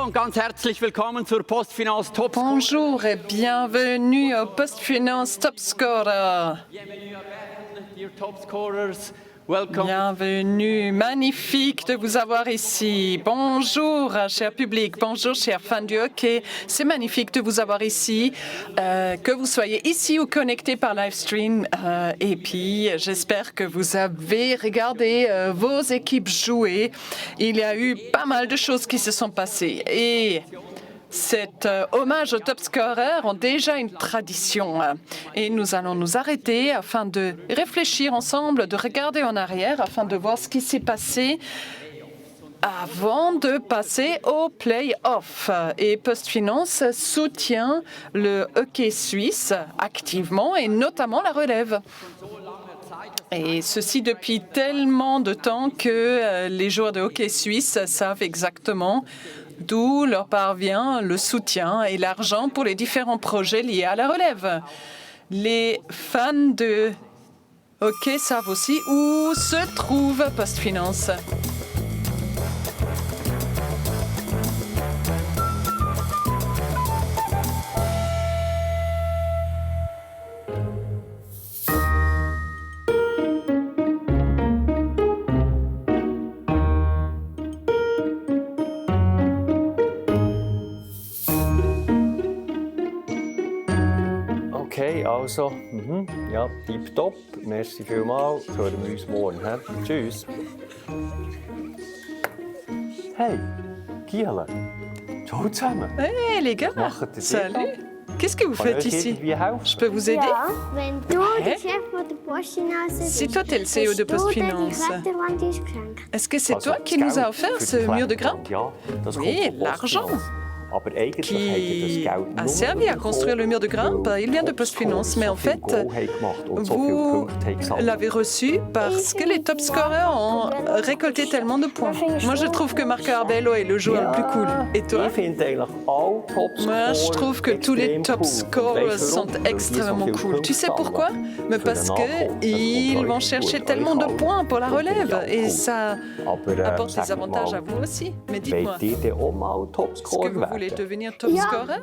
und ganz herzlich willkommen zur Postfinance Top Scorer. Bonjour et bienvenue au Postfinance Top Scorer. Bienvenue à Bern, dear Top Scorers. Welcome. Bienvenue, magnifique de vous avoir ici. Bonjour, cher public, bonjour, chers fans du hockey. C'est magnifique de vous avoir ici, que vous soyez ici ou connectés par live stream. Et puis, j'espère que vous avez regardé vos équipes jouer. Il y a eu pas mal de choses qui se sont passées. Et cet hommage aux top scorers ont déjà une tradition et nous allons nous arrêter afin de réfléchir ensemble, de regarder en arrière afin de voir ce qui s'est passé avant de passer au play-off. Et PostFinance soutient le hockey suisse activement et notamment la relève. Et ceci depuis tellement de temps que les joueurs de hockey suisse savent exactement d'où leur parvient le soutien et l'argent pour les différents projets liés à la relève. Les fans de hockey savent aussi où se trouve PostFinance. Okay, also, ja, tipptopp. Merci vielmals. Hören wir uns morgen. He? Tschüss. Hey, Giele. Ciao zusammen. Hey les gars, salut. Qu'est-ce que vous faites ici? Je peux vous aider? Ja, wenn du der Chef von der Postfinance bist, Si toi t'es le CEO de PostFinance, hast du dir die Wetterwand ins Geschenk. est-ce que c'est toi qui nous a offert ce mur de grimpe? Ja, das Oui, kommt von l'argent. PostFinance. Aber eigentlich Qui hätte das Geld a nur servi à construire le mur de grimpe, il vient de PostFinance, mais en fait, vous l'avez reçu parce que les top scorers ont récolté tellement de points. Moi, je trouve que Marco Arbello est le joueur le plus cool. Et toi? Ich finde eigentlich alle Topscorer Moi, je trouve que tous les top scorers sont extrêmement cool. Tu sais pourquoi? Mais parce qu'ils vont chercher tellement de points pour la relève et ça apporte des avantages à vous aussi. Mais dites-moi, est-ce que vous voulez devenir top scorer?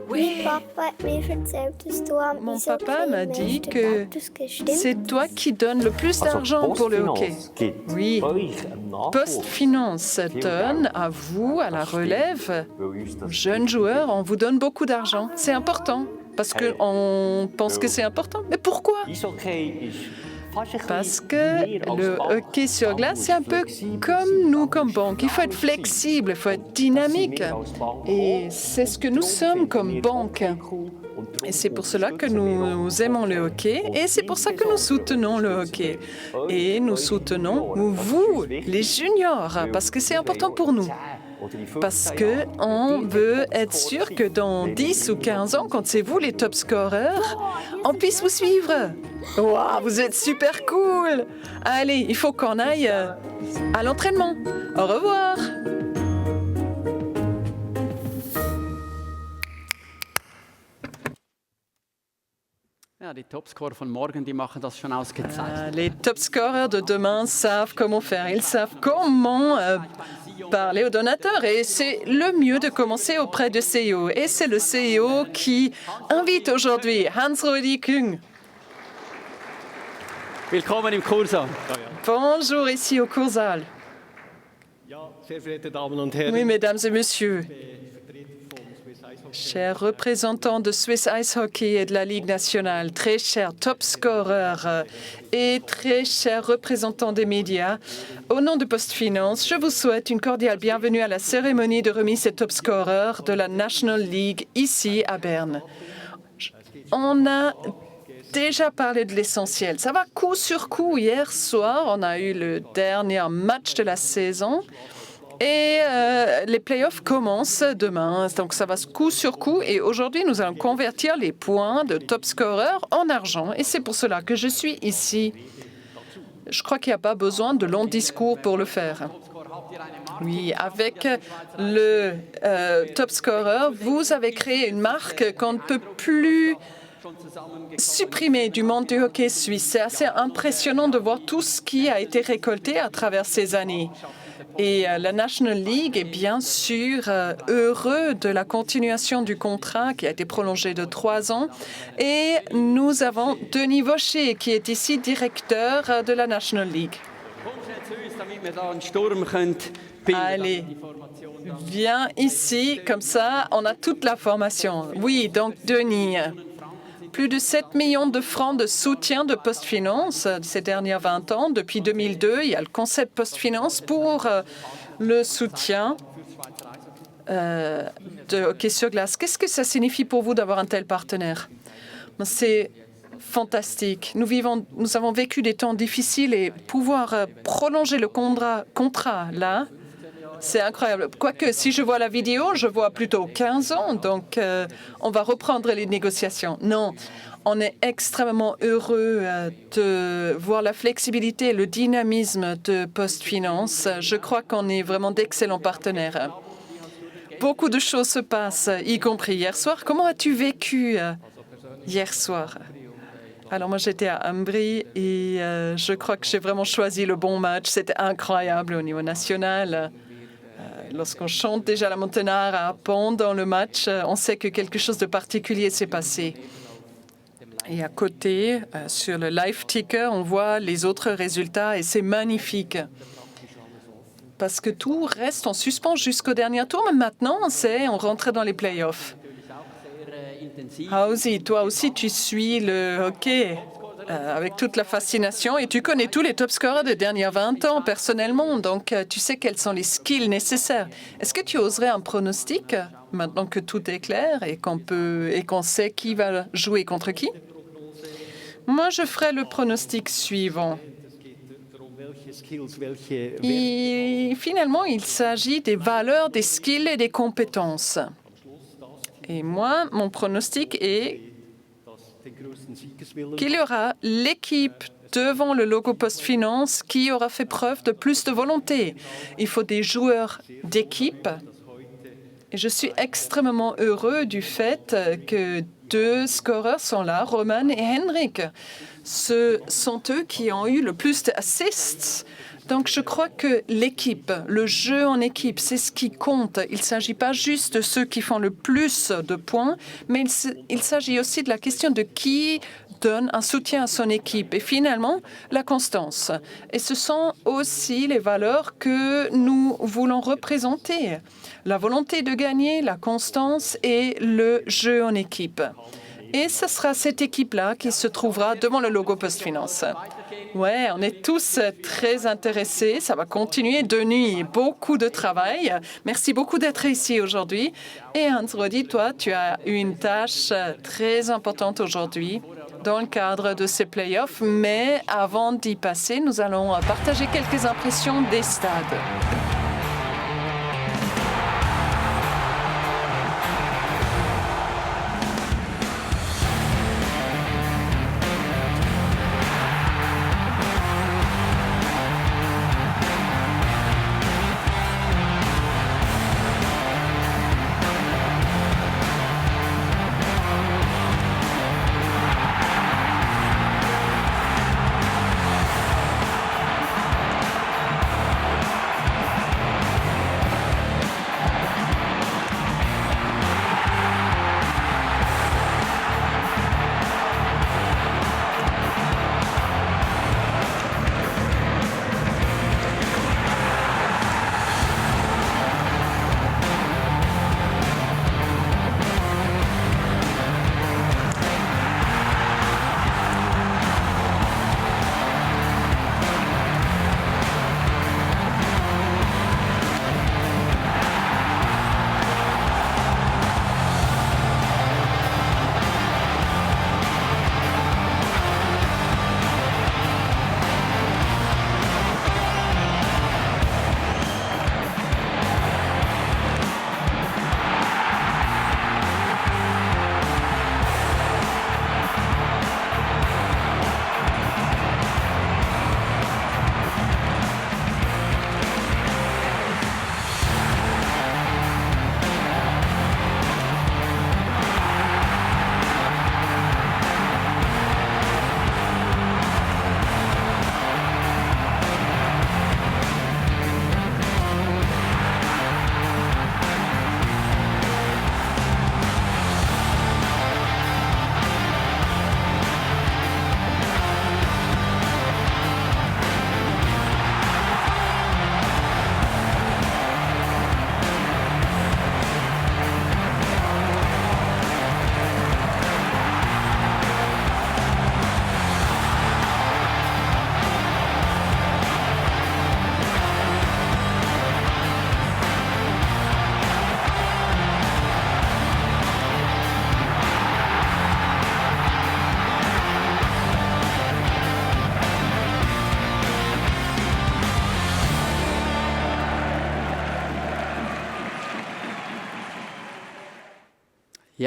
Oui. Mein Papa hat mir erzählt, dass du am Mon Eishockey papa m'a am dit meisten que Geld ausgibst. Stimmt c'est toi qui donnes le plus d'argent pour le hockey. Oui. PostFinance donne à vous, à la relève, aux jeunes joueurs, on vous donne beaucoup d'argent. C'est important parce qu'on pense que c'est important. Mais pourquoi? Parce que le hockey sur glace, c'est un peu comme nous, comme banque. Il faut être flexible, il faut être dynamique. Et c'est ce que nous sommes comme banque. Et c'est pour cela que nous aimons le hockey et c'est pour ça que nous soutenons le hockey. Et nous soutenons vous, les juniors, parce que c'est important pour nous. Parce qu'on veut être sûr que dans 10 ou 15 ans, quand c'est vous les top scorers, on puisse vous suivre. Wow, vous êtes super cool! Allez, il faut qu'on aille à l'entraînement. Au revoir! Ja, die Topscorer von morgen, die machen das schon ausgezeichnet. Les top scorers de demain savent comment faire. Ils savent comment parler aux donateurs. Et c'est le mieux de commencer auprès du CEO. Et c'est le CEO qui invite aujourd'hui Hans-Rudi Küng. Willkommen im Kursaal. Bonjour ici au Kursaal. Ja, sehr verehrte Damen und Herren, Oui, mesdames et messieurs, chers représentants de Swiss Ice Hockey et de la Ligue nationale, très chers top scorers et très chers représentants des médias, au nom de PostFinance, je vous souhaite une cordiale bienvenue à la cérémonie de remise des top scorers de la National League ici à Berne. On a déjà parlé de l'essentiel. Ça va coup sur coup. Hier soir, on a eu le dernier match de la saison. Et les playoffs commencent demain, donc ça va coup sur coup. Et aujourd'hui, nous allons convertir les points de top scorer en argent. Et c'est pour cela que je suis ici. Je crois qu'il n'y a pas besoin de longs discours pour le faire. Oui, avec le top scorer, vous avez créé une marque qu'on ne peut plus supprimer du monde du hockey suisse. C'est assez impressionnant de voir tout ce qui a été récolté à travers ces années. Et la National League est bien sûr heureux de la continuation du contrat qui a été prolongé de 3 ans. Et nous avons Denis Vaucher qui est ici directeur de la National League. Allez, viens ici, comme ça on a toute la formation. Oui, donc Denis. Plus de 7 millions de francs de soutien de PostFinance ces dernières 20 ans. Depuis 2002, il y a le concept PostFinance pour le soutien de hockey sur glace. Qu'est-ce que ça signifie pour vous d'avoir un tel partenaire? C'est fantastique. Nous avons vécu des temps difficiles et pouvoir prolonger le contrat là, c'est incroyable. Quoique, si je vois la vidéo, je vois plutôt 15 ans, donc on va reprendre les négociations. Non, on est extrêmement heureux de voir la flexibilité et le dynamisme de PostFinance. Je crois qu'on est vraiment d'excellents partenaires. Beaucoup de choses se passent, y compris hier soir. Comment as-tu vécu hier soir? Alors moi, j'étais à Ambry et je crois que j'ai vraiment choisi le bon match. C'était incroyable au niveau national. Lorsqu'on chante déjà la Montanara pendant le match, on sait que quelque chose de particulier s'est passé. Et à côté, sur le live ticker, on voit les autres résultats et c'est magnifique. Parce que tout reste en suspens jusqu'au dernier tour, mais maintenant, on rentre dans les playoffs. Hausi, toi aussi, tu suis le hockey avec toute la fascination et tu connais tous les top scorers des dernières 20 ans personnellement, donc tu sais quels sont les skills nécessaires. Est-ce que tu oserais un pronostic maintenant que tout est clair et qu'on sait qui va jouer contre qui? Moi, je ferai le pronostic suivant. Et finalement, il s'agit des valeurs, des skills et des compétences. Et moi, mon pronostic est qu'il y aura l'équipe devant le logo PostFinance qui aura fait preuve de plus de volonté. Il faut des joueurs d'équipe. Et je suis extrêmement heureux du fait que 2 scoreurs sont là, Roman et Henrik. Ce sont eux qui ont eu le plus d'assists. Donc, je crois que l'équipe, le jeu en équipe, c'est ce qui compte. Il ne s'agit pas juste de ceux qui font le plus de points, mais il s'agit aussi de la question de qui donne un soutien à son équipe. Et finalement, la constance. Et ce sont aussi les valeurs que nous voulons représenter. La volonté de gagner, la constance et le jeu en équipe. Et ce sera cette équipe-là qui se trouvera devant le logo PostFinance. Ouais, on est tous très intéressés. Ça va continuer de nuit. Beaucoup de travail. Merci beaucoup d'être ici aujourd'hui. Et Hans-Rudi, toi, tu as eu une tâche très importante aujourd'hui dans le cadre de ces playoffs. Mais avant d'y passer, nous allons partager quelques impressions des stades.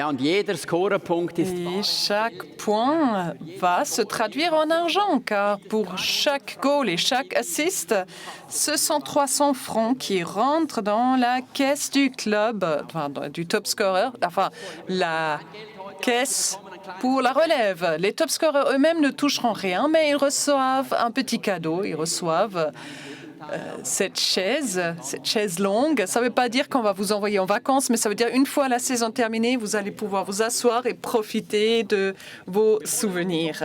Ja, und jeder Scorerpunkt ist Et chaque point va se traduire en argent, car pour chaque goal et chaque assist, ce sont 300 francs qui rentrent dans la caisse du club, enfin, du top scorer, enfin, la caisse pour la relève. Les top scorers eux-mêmes ne toucheront rien, mais ils reçoivent un petit cadeau. Ils reçoivent cette chaise longue. Ça ne veut pas dire qu'on va vous envoyer en vacances, mais ça veut dire une fois la saison terminée, vous allez pouvoir vous asseoir et profiter de vos souvenirs.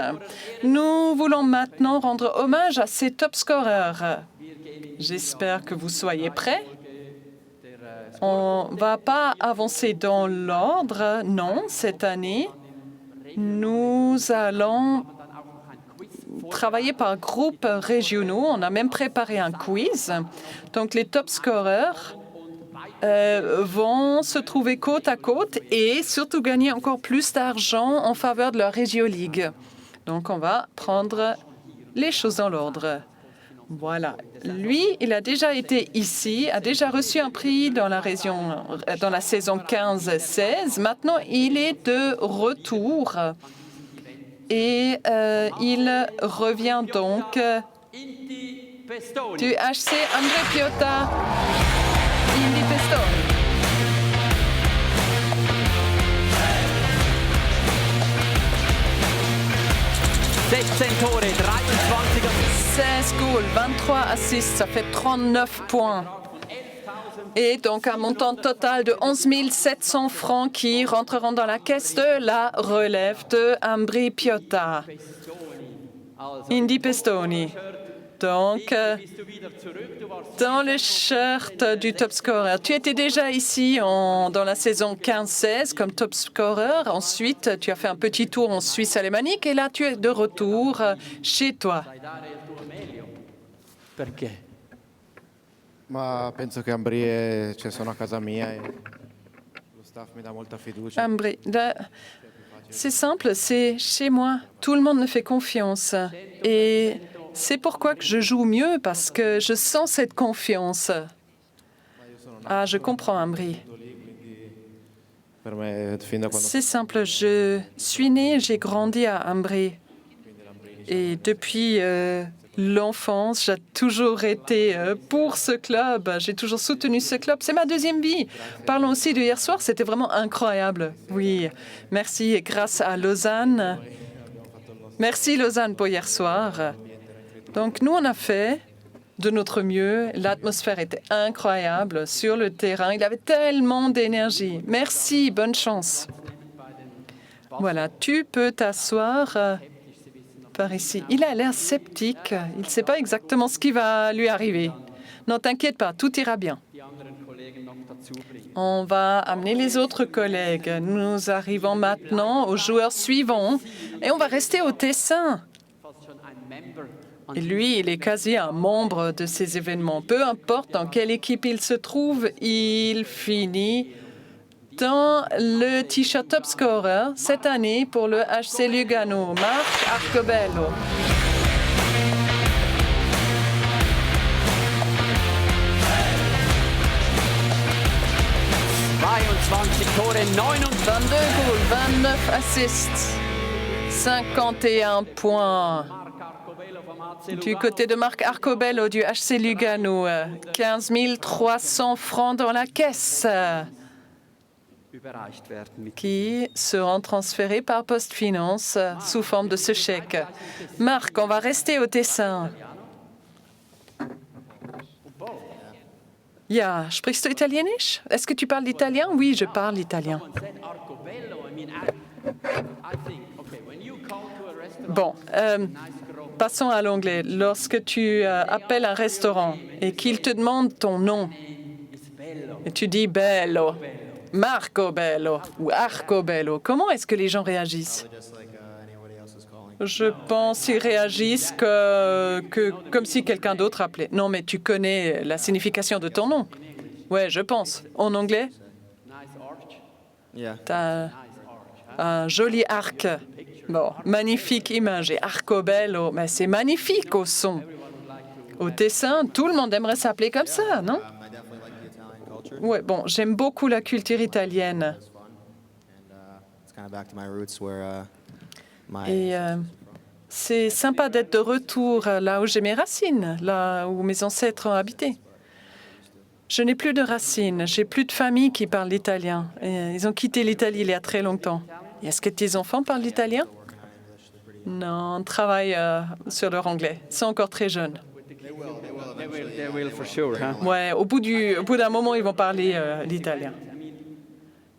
Nous voulons maintenant rendre hommage à ces top scorers. J'espère que vous soyez prêts. On ne va pas avancer dans l'ordre, non, cette année. Nous allons travailler par groupes régionaux. On a même préparé un quiz. Donc, les top scorers vont se trouver côte à côte et surtout gagner encore plus d'argent en faveur de leur Regio League. Donc, on va prendre les choses dans l'ordre. Voilà. Lui, il a déjà été ici, a déjà reçu un prix dans la saison 15-16. Maintenant, il est de retour. Et il revient donc du HC André Piotta, Indy Pestone. Tore, 23 16 goals, 23 assists, ça fait 39 points. Et donc un montant total de 11 700 francs qui rentreront dans la caisse de la relève de Ambri Piotta. Indy Pestoni. Donc, dans le shirt du top scorer. Tu étais déjà ici dans la saison 15-16 comme top scorer. Ensuite, tu as fait un petit tour en Suisse alémanique et là, tu es de retour chez toi. Perché? Ma penso che Ambri sono a casa mia e lo staff mi dà molta fiducia. Ambri, c'est simple, c'est chez moi. Tout le monde me fait confiance. Et c'est pourquoi que je joue mieux, parce que je sens cette confiance. Ah, je comprends, Ambri. C'est simple, je suis né, j'ai grandi à Ambri. Et depuis l'enfance, j'ai toujours été pour ce club. J'ai toujours soutenu ce club. C'est ma deuxième vie. Parlons aussi de hier soir. C'était vraiment incroyable. Oui, merci. Et grâce à Lausanne. Merci Lausanne pour hier soir. Donc nous, on a fait de notre mieux. L'atmosphère était incroyable sur le terrain. Il avait tellement d'énergie. Merci. Bonne chance. Voilà, tu peux t'asseoir par ici. Il a l'air sceptique. Il ne sait pas exactement ce qui va lui arriver. Non, t'inquiète pas, tout ira bien. On va amener les autres collègues. Nous arrivons maintenant aux joueurs suivants et on va rester au Tessin. Et lui, il est quasi un membre de ces événements. Peu importe dans quelle équipe il se trouve, il finit dans le T-shirt top scorer cette année pour le HC Lugano, Marc Arcobello. Tore, 22 goals, 29 assists, 51 points. Du côté de Marc Arcobello du HC Lugano, 15 300 francs dans la caisse qui seront transférés par PostFinance sous forme de ce chèque. Marc, on va rester au Tessin. Ja, sprichst du Italienisch? Est-ce que tu parles l'italien? Oui, je parle l'italien. Bon, passons à l'anglais. Lorsque tu appelles un restaurant et qu'il te demande ton nom, et tu dis Bello, Marco Bello ou Arcobello, comment est-ce que les gens réagissent? Je pense qu'ils réagissent comme si quelqu'un d'autre appelait. Non, mais tu connais la signification de ton nom. Ouais, je pense. En anglais? T'as un joli arc. Bon, magnifique image. Et Arcobello, mais c'est magnifique au son. Au Tessin, tout le monde aimerait s'appeler comme ça, non? Ouais, bon, j'aime beaucoup la culture italienne. Et c'est sympa d'être de retour là où j'ai mes racines, là où mes ancêtres ont habité. Je n'ai plus de racines, j'ai plus de famille qui parle l'italien. Ils ont quitté l'Italie il y a très longtemps. Et est-ce que tes enfants parlent l'italien? Non, on travaille sur leur anglais. Ils sont encore très jeunes. They will for sure, huh? Ouais, au bout d'un moment, ils vont parler l'italien.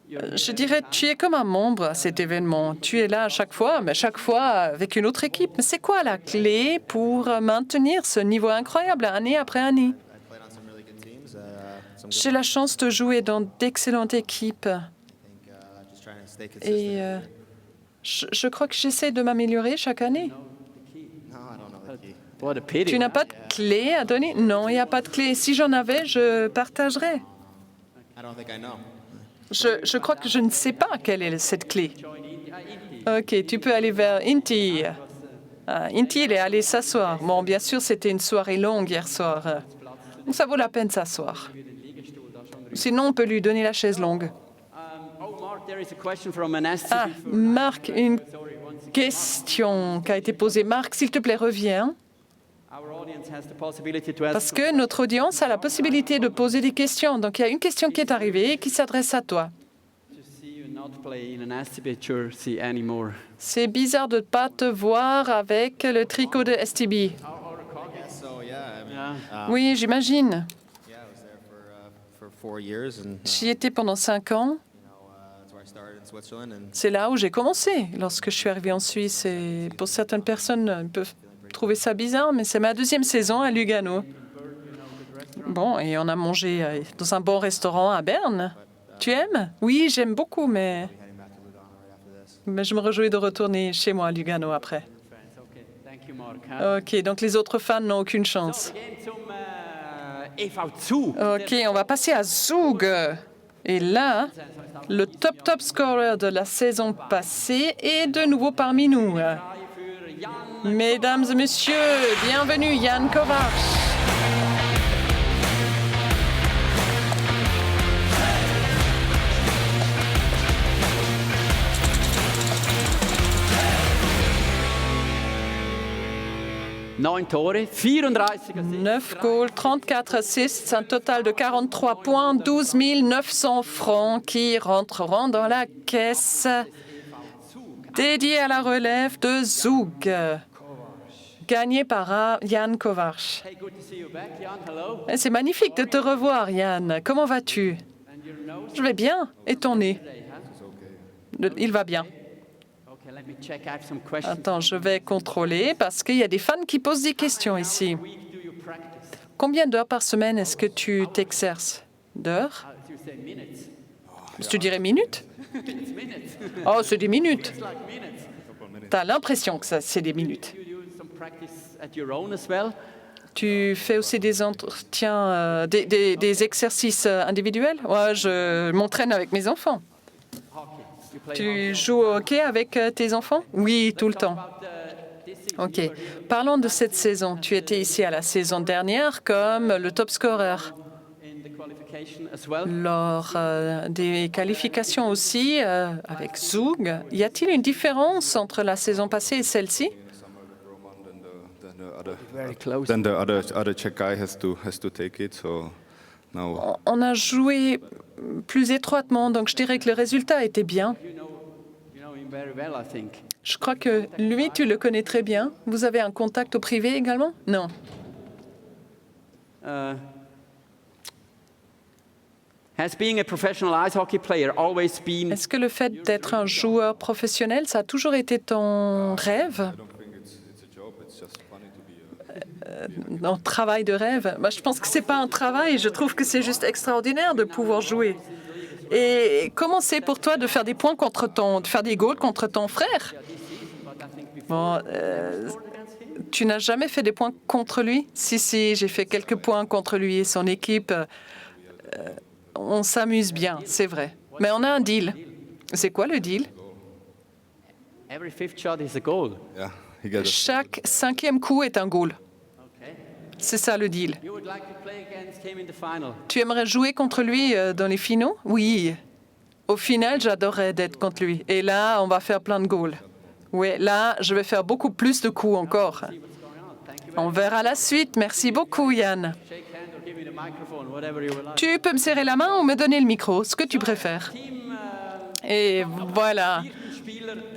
Je dirais, tu es comme un membre à cet événement. Tu es là à chaque fois, mais chaque fois avec une autre équipe. Mais c'est quoi la clé pour maintenir ce niveau incroyable année après année? J'ai la chance de jouer dans d'excellentes équipes. Et je crois que j'essaie de m'améliorer chaque année. What a pity. Tu n'as pas de clé à donner? Non, il n'y a pas de clé. Si j'en avais, je partagerais. Je crois que je ne sais pas quelle est cette clé. OK, tu peux aller vers Inti. Inti, il est allé s'asseoir. Bon, bien sûr, c'était une soirée longue hier soir. Donc ça vaut la peine de s'asseoir. Sinon, on peut lui donner la chaise longue. Oh, Mark, there is a question from Anastas. Ah, Marc, une question qui a été posée. Marc, s'il te plaît, reviens. Our audience has the possibility to ask. Parce que notre audience a la possibilité de poser des questions. Donc, il y a une question qui est arrivée et qui s'adresse à toi. To see you not play in an STB jersey anymore. C'est bizarre de ne pas te voir avec le tricot de STB. Oui, j'imagine. J'y étais pendant 5 ans. C'est là où j'ai commencé, lorsque je suis arrivée en Suisse. Et pour certaines personnes, peuvent trouver ça bizarre, mais c'est ma 2e saison à Lugano. Bon, et on a mangé dans un bon restaurant à Berne. Tu aimes? Oui, j'aime beaucoup, mais je me réjouis de retourner chez moi à Lugano après. Okay, thank you, Mark. OK, donc les autres fans n'ont aucune chance. Again zum EV Zug. OK, on va passer à Zug. Et là, le top scorer de la saison passée est de nouveau parmi nous. Mesdames et messieurs, bienvenue Jan Kovacs. Neun Tore, 34 Assists. 9 goals, 34 assists, un total de 43 points, 12 900 francs qui rentreront dans la caisse dédiée à la relève de Zug, gagné par Jan Kovacs. Hey, good to see you back, Jan. Hello. Et c'est magnifique de te revoir, Yann. Comment vas-tu? Je vais bien. Et ton nez? Il va bien. Okay, let me check. I have some questions. Attends, je vais contrôler parce qu'il y a des fans qui posent des questions ici. Week do you practice? Combien d'heures par semaine est-ce que tu t'exerces? D'heures? You say minutes. Tu dirais minutes? Oh, c'est des minutes. T'as l'impression que ça, c'est des minutes. You do some practice at your own as well. Tu fais aussi des entretiens, des exercices individuels? Ouais, je m'entraîne avec mes enfants. Hockey. You play Tu joues au hockey avec tes enfants? Oui, tout le temps. OK. Parlons de cette saison. Tu étais ici à la saison dernière comme le top scorer. in the qualification as well. Lors des qualifications aussi avec Zug, y a-t-il une différence entre la saison passée et celle-ci? Very close. Then the other Czech guy has to take it. So now On a joué plus étroitement, donc je dirais que le résultat était bien. You know him very well, I think. Je crois que lui, tu le connais très bien. Vous avez un contact au privé également? Non. Has being a professional ice hockey player always been Est-ce que le fait d'être un joueur professionnel, ça a toujours été ton rêve? Un travail de rêve? Je pense que c'est pas un travail. Je trouve que c'est juste extraordinaire de pouvoir jouer. Et comment c'est pour toi de faire des points de faire des goals contre ton frère? Bon, tu n'as jamais fait des points contre lui? Si, j'ai fait quelques points contre lui et son équipe. On s'amuse bien, c'est vrai. Mais on a un deal. C'est quoi le deal? every fifth shot is a goal? yeah, he got a Chaque 5e coup est un goal. Okay. C'est ça le deal. You would like to play against him in the final? Tu aimerais jouer contre lui dans les finaux? Oui. Au final, j'adorais d'être contre lui. Et là, on va faire plein de goals. Oui, là, je vais faire beaucoup plus de coups encore. On verra la suite. Merci beaucoup, Yann. Shake hand or give me the microphone, whatever you like. Tu peux me serrer la main ou me donner le micro, ce que tu préfères. Et voilà.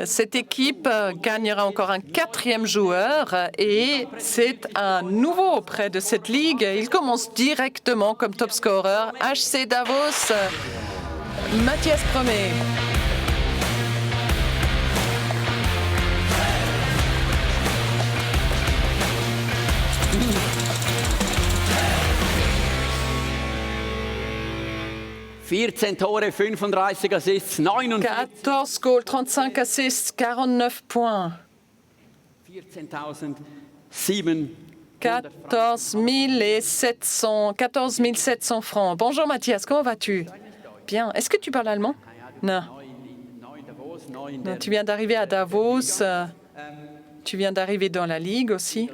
Cette équipe gagnera encore un 4e joueur et c'est un nouveau auprès de cette ligue. Il commence directement comme top scorer. HC Davos, Mathias Promet. Tore, 35 Assists, 49 14 goals, 35 assists, 49 points. 14.700 14 700 francs. Bonjour Mathias, comment vas-tu? Bien. Est-ce que tu parles allemand? Non. Non, tu viens d'arriver à Davos. Tu viens d'arriver dans la ligue aussi.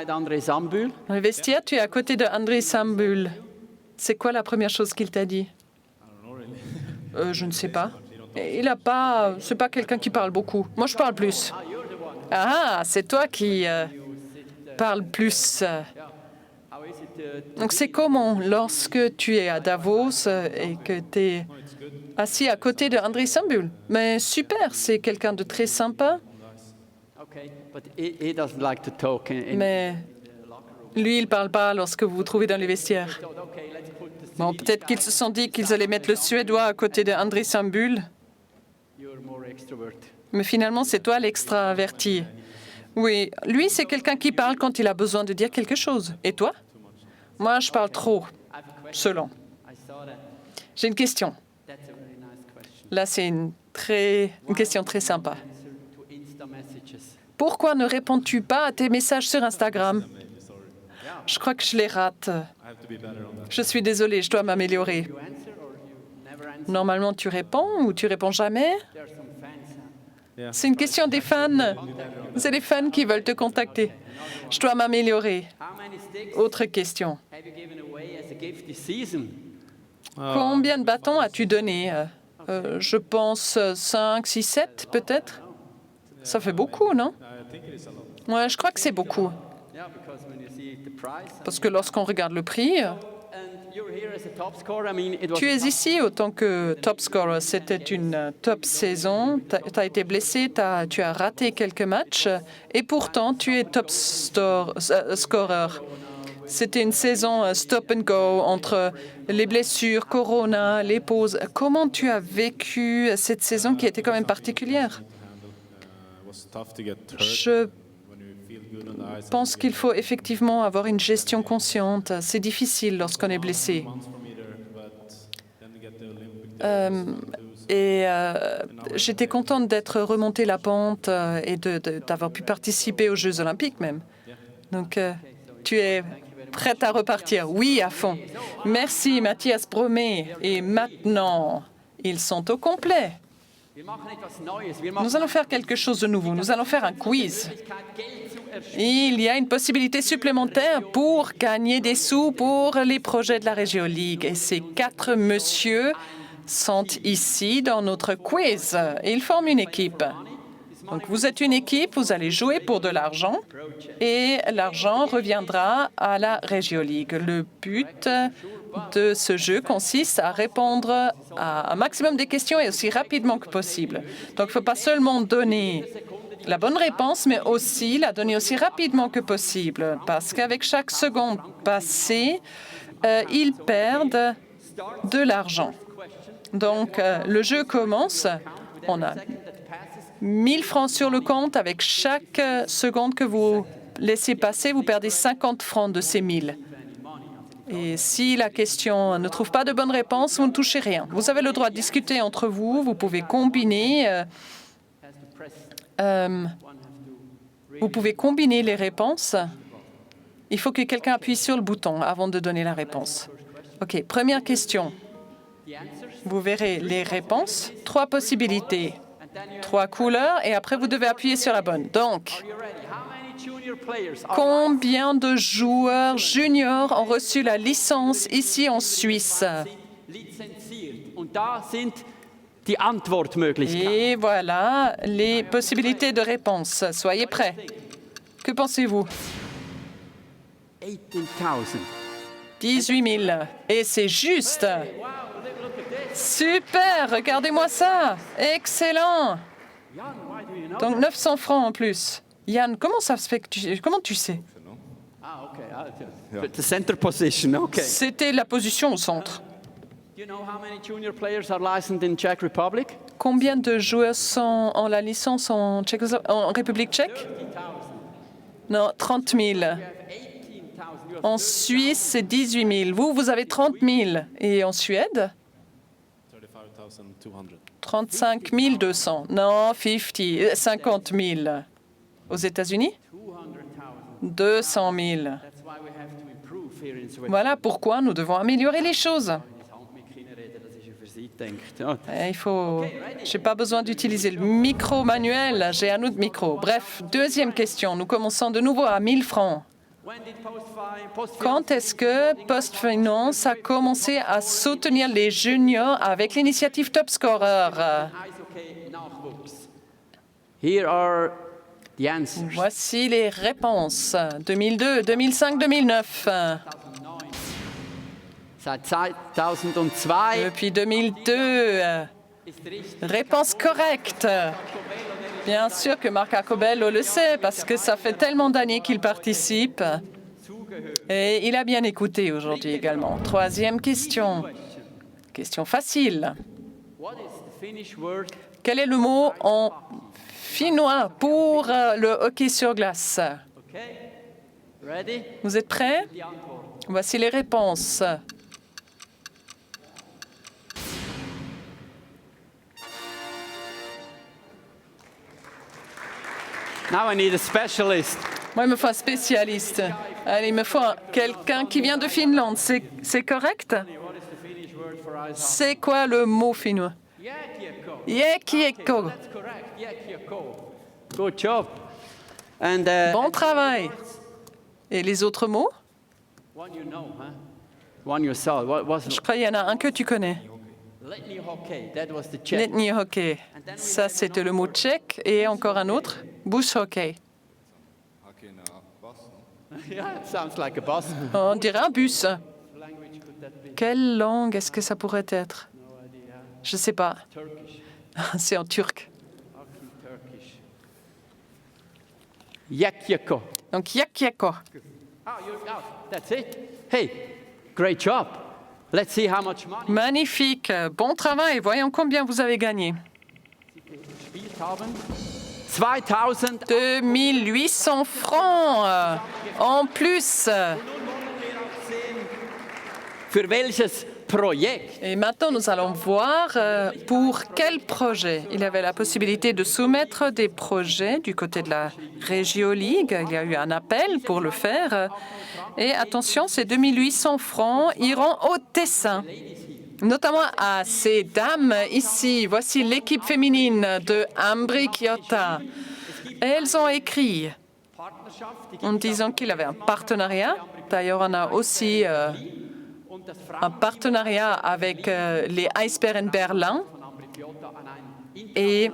Dans le vestiaire, tu es à côté de André Sambul. C'est quoi la première chose qu'il t'a dit? Je ne sais pas. Il a pas. C'est pas quelqu'un qui parle beaucoup. Moi, je parle plus. Ah, c'est toi qui parles plus. Donc, c'est comment lorsque tu es à Davos et que tu es assis à côté de André Sambul? Mais super, c'est quelqu'un de très sympa. Mais lui, il ne parle pas lorsque vous vous trouvez dans les vestiaires. Bon, peut-être qu'ils se sont dit qu'ils allaient mettre le Suédois à côté de André Sambul. Mais finalement, c'est toi l'extraverti. Oui, lui, c'est quelqu'un qui parle quand il a besoin de dire quelque chose. Et toi? Moi, je parle trop, selon. J'ai une question. Là, c'est une question très sympa. Pourquoi ne réponds-tu pas à tes messages sur Instagram? Je crois que je les rate. Je suis désolée, je dois m'améliorer. Normalement, tu réponds ou tu réponds jamais? C'est une question des fans. C'est les fans qui veulent te contacter. Je dois m'améliorer. Autre question. Combien de bâtons as-tu donné? Je pense 5, 6, 7 peut-être. Ça fait beaucoup, non? Ouais, je crois que c'est beaucoup. Parce que lorsqu'on regarde le prix, tu es ici autant que top scorer. C'était une top saison. Tu as été blessé, tu as raté quelques matchs et pourtant tu es top scorer. C'était une saison stop and go entre les blessures, Corona, les pauses. Comment tu as vécu cette saison qui était quand même particulière? Je pense qu'il faut effectivement avoir une gestion consciente. C'est difficile lorsqu'on est blessé. J'étais contente d'être remontée la pente et d'avoir pu participer aux Jeux olympiques même. Donc, tu es prête à repartir? Oui, à fond. Merci, Mathias Promet. Et maintenant, ils sont au complet. Nous allons faire quelque chose de nouveau. Nous allons faire un quiz. Il y a une possibilité supplémentaire pour gagner des sous pour les projets de la Regio League. Et ces 4 messieurs sont ici dans notre quiz. Ils forment une équipe. Donc, vous êtes une équipe, vous allez jouer pour de l'argent et l'argent reviendra à la Regio League. Le but de ce jeu consiste à répondre à un maximum de questions et aussi rapidement que possible. Donc, il ne faut pas seulement donner la bonne réponse, mais aussi la donner aussi rapidement que possible, parce qu'avec chaque seconde passée, ils perdent de l'argent. Donc, le jeu commence. On a 1000 francs sur le compte. Avec chaque seconde que vous laissez passer, vous perdez 50 francs de ces 1000. Et si la question ne trouve pas de bonne réponse, vous ne touchez rien. Vous avez le droit de discuter entre vous. Vous pouvez combiner. Vous pouvez combiner les réponses. Il faut que quelqu'un appuie sur le bouton avant de donner la réponse. OK, première question. Vous verrez les réponses. 3 possibilités, 3 couleurs, et après, vous devez appuyer sur la bonne. Donc, combien de joueurs juniors ont reçu la licence ici en Suisse? Und da sind die Antwortmöglichkeiten. Et voilà les possibilités de réponse. Soyez prêts. Que pensez-vous? 18,000. 18 000. Et c'est juste. Super, regardez-moi ça. Excellent. Donc 900 francs en plus. Yann, comment ça se fait que comment tu sais? Ah, okay. The center position, okay. C'était la position au centre. Do you know how many junior players are licensed in Czech Republic? Combien de joueurs sont en la licence en République tchèque? Non, 30 000. 18,000. En Suisse, c'est 18 000. Vous avez 30 000. Et en Suède? 35 200. Non, 50 000. Aux États-Unis? 200 000. That's why we have to improve here in Switzerland. Voilà pourquoi nous devons améliorer les choses. Das ist ja für Sie gedacht. Ja. Il faut. J'ai pas besoin d'utiliser le micro manuel. J'ai un autre micro. Bref, deuxième question. Nous commençons de nouveau à 1000 francs. When did Postfinance Quand est-ce que PostFinance a commencé à soutenir les juniors avec l'initiative Top Scorer? Eishockey Nachwuchs? Here are the answers. Voici les réponses. 2002, 2005, 2009. Seit 2002 Depuis 2002. ist richtig. Réponse correcte. Bien sûr que Marc Jacobello le sait, parce que ça fait tellement d'années qu'il participe. Et il a bien écouté aujourd'hui également. Troisième question. Question facile. What is the Finnish word? Quel est le mot en finnois pour le hockey sur glace? Okay. Ready? Vous êtes prêts? Die Antwort. Voici les réponses. Now I need a specialist. Moi, il me faut un spécialiste. Allez, il me faut quelqu'un qui vient de Finlande. C'est correct? What is the Finnish word for ice hockey? C'est quoi le mot finnois? Jääkiekko. Jääkiekko. That's correct. Jääkiekko. Good job. And Bon travail. Et les autres mots? one you know, huh? One you saw. What was Je crois qu'il y en a un que tu connais. letní hockey? That was the Czech. Letní hockey. Ça, c'était le mot tchèque. Et encore un autre, bush hockey. Yeah, it sounds like a bus. On dirait un bus. Language could that be? Quelle langue est-ce que ça pourrait être? Je ne sais pas. Turkish. C'est en turc. Hockey, Turkish. Jääkiekko. Donc, Jääkiekko. That's it. Hey, great job. Let's see how much money Magnifique. Bon travail. Voyons combien vous avez gagné. we gespielt haben. 2000. 2800 francs en plus. Für welches Projekt? Et maintenant, nous allons voir pour quel projet. Il avait la possibilité de soumettre des projets du côté de la Regio League. Il y a eu un appel pour le faire. Et attention, ces 2800 francs iront au Tessin, notamment à ces dames ici. Voici l'équipe féminine de Ambriciota. Elles ont écrit en disant qu'il avait un partenariat. D'ailleurs, on a aussi un partenariat avec les Eisbären Berlin. Et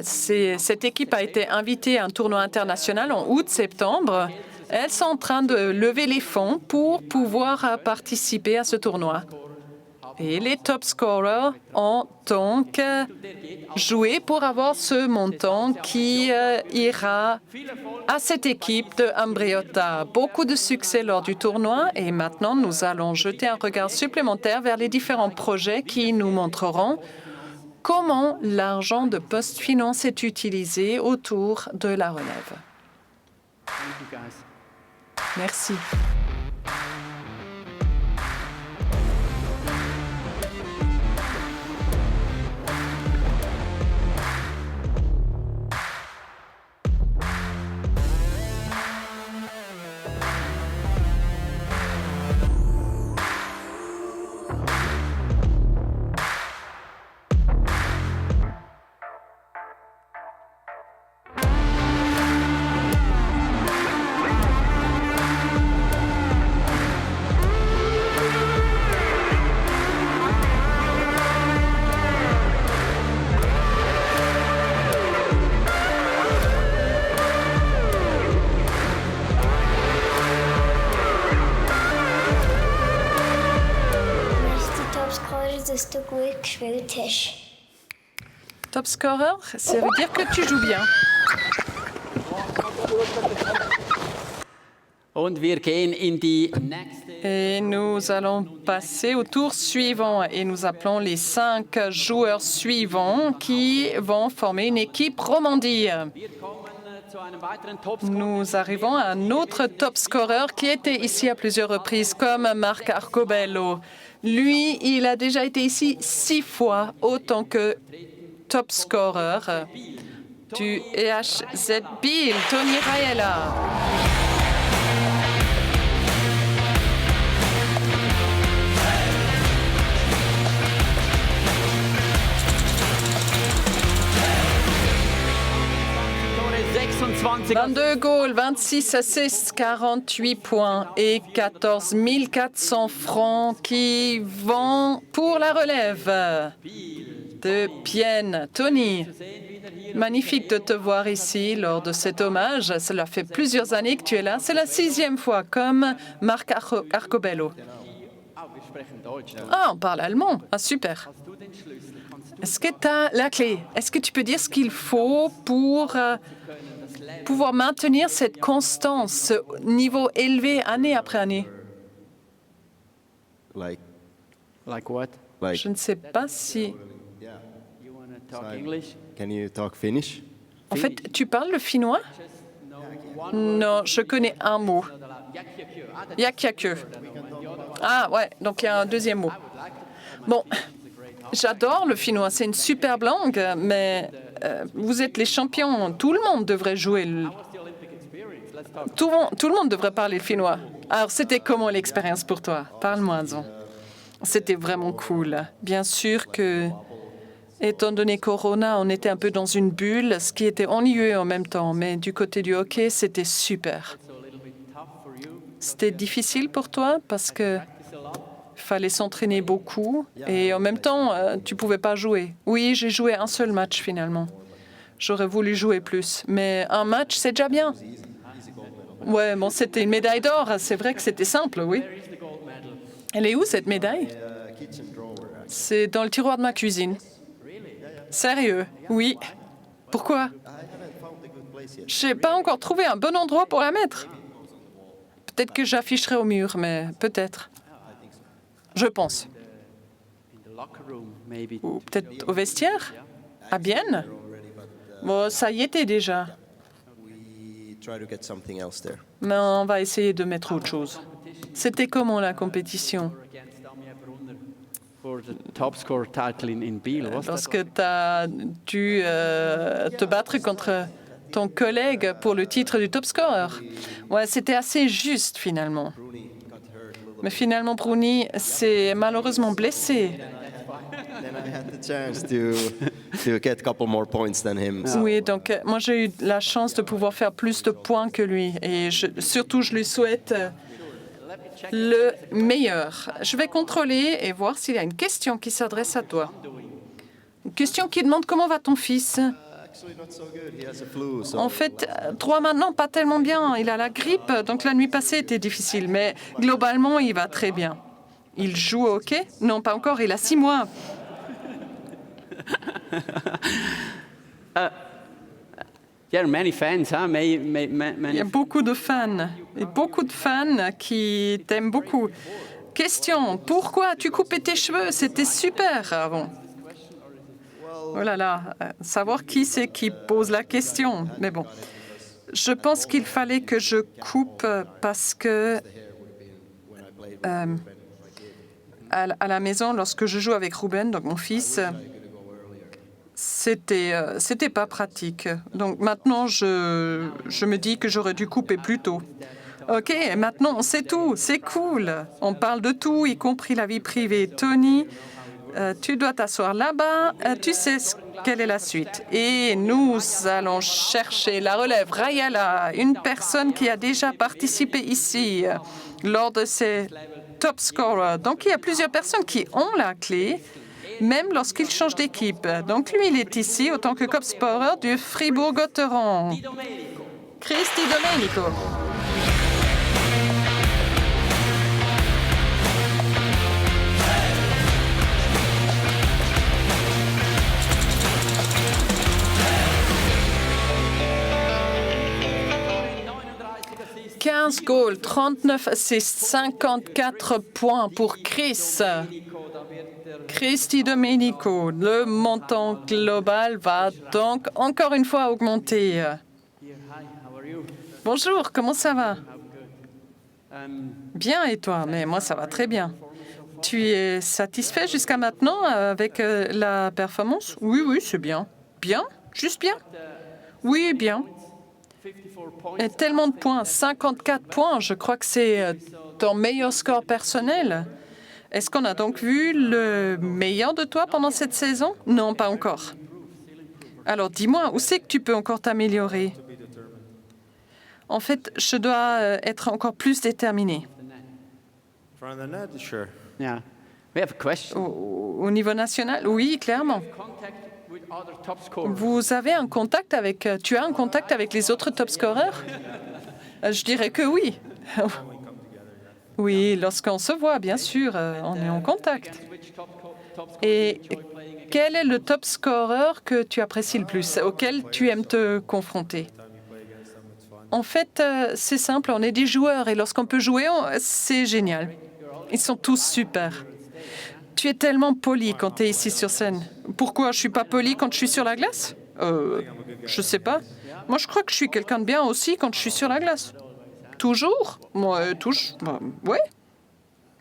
cette équipe a été invitée à un tournoi international en août-septembre. Elles sont en train de lever les fonds pour pouvoir participer à ce tournoi. Et les top scorers ont donc joué pour avoir ce montant qui ira à cette équipe de Ambriciota. Beaucoup de succès lors du tournoi et maintenant nous allons jeter un regard supplémentaire vers les différents projets qui nous montreront comment l'argent de PostFinance est utilisé autour de la relève. Thank you, guys. Merci. spiele Tisch. Top scorer, ça veut dire que tu joues bien. Und wir gehen in die nächste. Et nous allons passer au tour suivant et nous appelons les 5 joueurs suivants qui vont former une équipe Romandie. Wir kommen zu einem weiteren Topscorer. Nous arrivons à un autre top scorer qui était ici à plusieurs reprises, comme Marc Arcobello. Lui, il a déjà été ici 6 fois autant que top scorer du EHZ Biel, Tony Raella. Tore 26. 22 goals, 26 assists, 48 points et 14 400 francs qui vont pour la relève de Pienne. Tony, magnifique de te voir ici lors de cet hommage. Cela fait plusieurs années que tu es là. C'est la 6e fois, comme Marc Arcobello. Ah, on parle allemand. Ah, super. Est-ce que tu as la clé? Est-ce que tu peux dire ce qu'il faut pour pouvoir maintenir cette constance, ce niveau élevé année après année? Like, Like what? Je ne sais pas si... You want to talk English? can you talk Finnish? En fait, tu parles le finnois? Non, je connais un mot. Yakyaku. Ah ouais, donc il y a un deuxième mot. Bon, j'adore le finnois, c'est une superbe langue, mais vous êtes les champions. Tout le monde devrait jouer. Tout le monde devrait parler le finnois. Alors, c'était comment l'expérience pour toi? Parle-moi-en. C'était vraiment cool. Bien sûr que, étant donné Corona, on était un peu dans une bulle, ce qui était ennuyeux en même temps. Mais du côté du hockey, c'était super. C'était difficile pour toi parce que fallait s'entraîner beaucoup et en même temps, tu pouvais pas jouer. Oui, j'ai joué un seul match finalement. J'aurais voulu jouer plus, mais un match, c'est déjà bien. Ouais, bon, c'était une médaille d'or. C'est vrai que c'était simple, oui. Elle est où, cette médaille? C'est dans le tiroir de ma cuisine. Sérieux? Oui. Pourquoi? J'ai pas encore trouvé un bon endroit pour la mettre. Peut-être que j'afficherai au mur, mais peut-être. Je pense. Ou peut-être au vestiaire? À Bienne? Bon, ça y était déjà. Mais on va essayer de mettre autre chose. C'était comment la compétition? For the top scorer title in Biel. Was that? Lorsque tu as dû te battre contre ton collègue pour le titre du top scorer. Ouais, c'était assez juste finalement. Mais finalement, Bruni s'est malheureusement blessé. Oui, donc moi j'ai eu la chance de pouvoir faire plus de points que lui. Et surtout, je lui souhaite le meilleur. Je vais contrôler et voir s'il y a une question qui s'adresse à toi. Une question qui demande comment va ton fils? En fait, 3 maintenant, pas tellement bien. Il a la grippe, donc la nuit passée était difficile. Mais globalement, il va très bien. Il joue au hockey? Non, pas encore. Il a 6 mois. There are many fans, huh? Il y a beaucoup de fans. Et beaucoup de fans qui t'aiment beaucoup. Question, pourquoi as-tu coupé tes cheveux? C'était super avant. Oh là là, savoir qui c'est qui pose la question. Mais bon, je pense qu'il fallait que je coupe parce que à la maison, lorsque je joue avec Ruben, donc mon fils, c'était pas pratique. Donc maintenant, je me dis que j'aurais dû couper plus tôt. OK, maintenant on sait tout, c'est cool. On parle de tout, y compris la vie privée. Tony, tu dois t'asseoir là-bas, tu sais quelle est la suite. Et nous allons chercher la relève. Raella, une personne qui a déjà participé ici lors de ces top scorers. Donc il y a plusieurs personnes qui ont la clé, même lorsqu'ils changent d'équipe. Donc lui, il est ici autant que top scorer du Fribourg-Gotteron. Cristi Domenico. 15 goals, 39 assists, 54 points pour Chris. Cristi Domenico, le montant global va donc encore une fois augmenter. Bonjour, comment ça va? Bien, et toi? Mais moi, ça va très bien. Tu es satisfait jusqu'à maintenant avec la performance? Oui, oui, c'est bien. Bien? Juste bien? Oui, bien. Et tellement de points, 54 points, je crois que c'est ton meilleur score personnel. Est-ce qu'on a donc vu le meilleur de toi pendant cette saison? Non, pas encore. Alors dis-moi, où c'est que tu peux encore t'améliorer? En fait, je dois être encore plus déterminé. From the net, sure. Yeah. We have a question. Au niveau national, oui, clairement. Contact with other top scorers. Vous avez un contact avec... Tu as un contact avec les autres top scorers? Je dirais que oui. Oui, lorsqu'on se voit, bien sûr, on est en contact. Which top scorer Et quel est le top scorer que tu apprécies le plus, auquel tu aimes te confronter? En fait, c'est simple, on est des joueurs et lorsqu'on peut jouer, c'est génial. Ils sont tous super. Tu es tellement poli quand tu es ici sur scène. Pourquoi je suis pas poli quand je suis sur la glace? Je sais pas. Moi, je crois que je suis quelqu'un de bien aussi quand je suis sur la glace. Toujours? Moi, toujours. Ouais.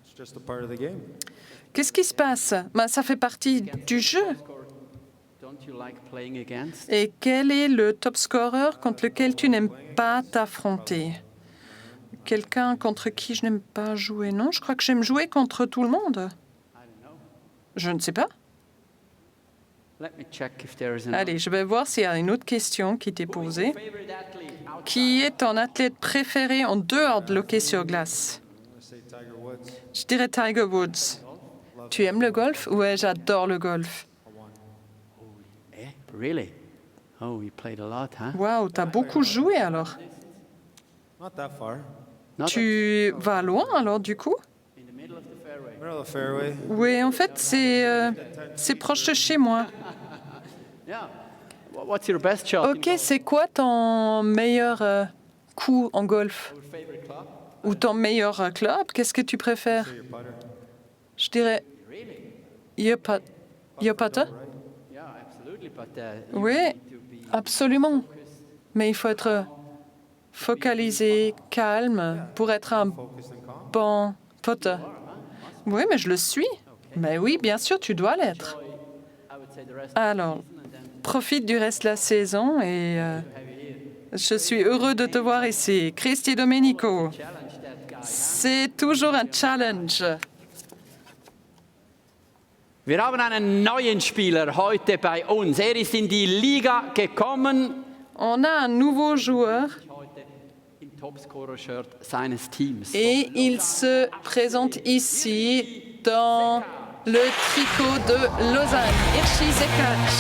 It's just a part of the game. Qu'est-ce qui se passe? Ben, ça fait partie du jeu. don't you like playing against? Et quel est le top scorer contre lequel tu n'aimes pas t'affronter? Quelqu'un contre qui je n'aime pas jouer? Non, je crois que j'aime jouer contre tout le monde. Je ne sais pas. Let me check if there is an Allez, je vais voir s'il y a une autre question qui t'est posée. favorite athlete out. Qui est ton athlète préféré en dehors de l'hockey sur glace? Je dirais Tiger Woods. Tu aimes le golf? Ouais, j'adore le golf. Eh? Really? Oh, you played a lot, huh? Waouh, t'as beaucoup joué alors. Not that far. Not Tu vas loin alors du coup? in the middle of the fairway. Middle of the fairway. Oui, en fait, c'est proche de chez moi. Yeah. What's your best shot? Ok, c'est quoi ton meilleur coup en golf? Ou ton meilleur club? Qu'est-ce que tu préfères? Je dirais your putter. Yeah, absolutely. But you Oui, need to be absolument. Mais il faut être focalisé, calme, pour être un bon putter. Oui, mais je le suis. Mais oui, bien sûr, tu dois l'être. I would say the rest Alors, profite du reste de la saison et je suis heureux de te voir ici. Cristi Domenico, c'est toujours un challenge. Wir haben einen neuen Spieler heute bei uns. Er ist in die Liga gekommen. On a un nouveau joueur Heute im Topscorer-Shirt seines Teams. et il se présente ici dans le tricot de Lausanne, Hirschi Zekac.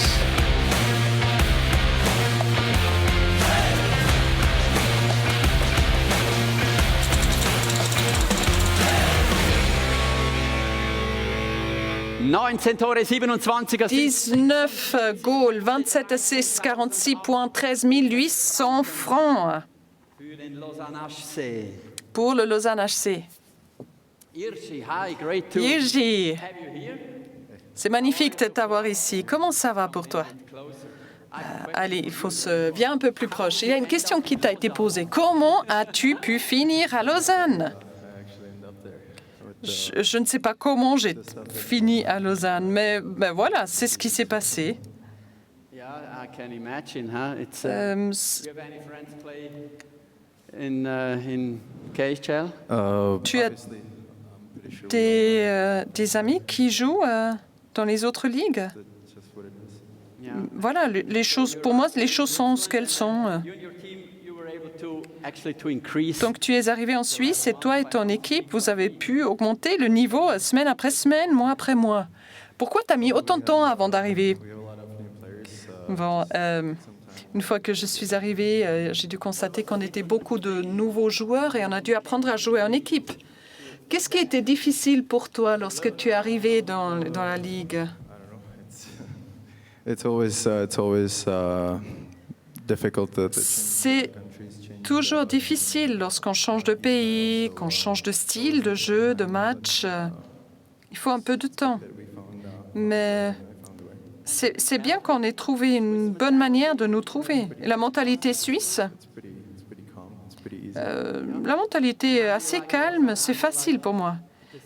Tore, 27 Assists. 19 goals, 27 assists, 46 points, 13 800 francs Für den Lausanne HC. pour le Lausanne HC. Hirschi, hi, great to Hirschi, have you here. c'est magnifique de t'avoir ici. Comment ça va pour toi? Allez, il faut se... Viens un peu plus proche. Il y a une question qui t'a été posée. Comment as-tu pu finir à Lausanne? Je ne sais pas comment j'ai fini à Lausanne, mais ben voilà, c'est ce qui s'est passé. Yeah, I can imagine, huh? It's, do you have any friends play in KHL? Tu as des amis qui jouent dans les autres ligues? Yeah. Voilà, les choses, pour moi, les choses sont ce qu'elles sont. You and your team, you were able to actually to increase. Donc, tu es arrivé en Suisse et toi et ton équipe, vous avez pu augmenter le niveau semaine après semaine, mois après mois. Pourquoi tu as mis autant de temps avant d'arriver? Bon, une fois que je suis arrivée, j'ai dû constater qu'on était beaucoup de nouveaux joueurs et on a dû apprendre à jouer en équipe. Qu'est-ce qui était difficile pour toi lorsque tu es arrivé dans la Ligue? It's always difficult. C'est toujours difficile lorsqu'on change de pays, qu'on change de style de jeu, de match. Il faut un peu de temps. Mais c'est bien qu'on ait trouvé une bonne manière de nous trouver. La mentalité suisse, la mentalité est assez calme, c'est facile pour moi.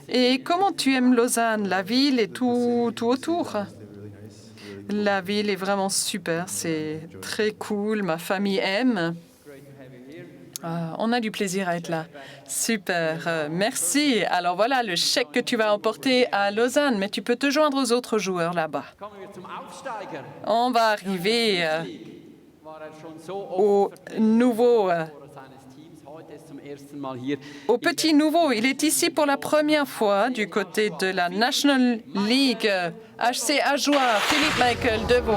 Et comment tu aimes Lausanne, la ville et tout autour? La ville est vraiment super, c'est très cool, ma famille aime. On a du plaisir à être là. Super, merci. Alors voilà le chèque que tu vas emporter à Lausanne, mais tu peux te joindre aux autres joueurs là-bas. On va arriver au nouveau, au petit nouveau. Il est ici pour la première fois du côté de la National League. HC Ajoie, Philippe Michael De Vos.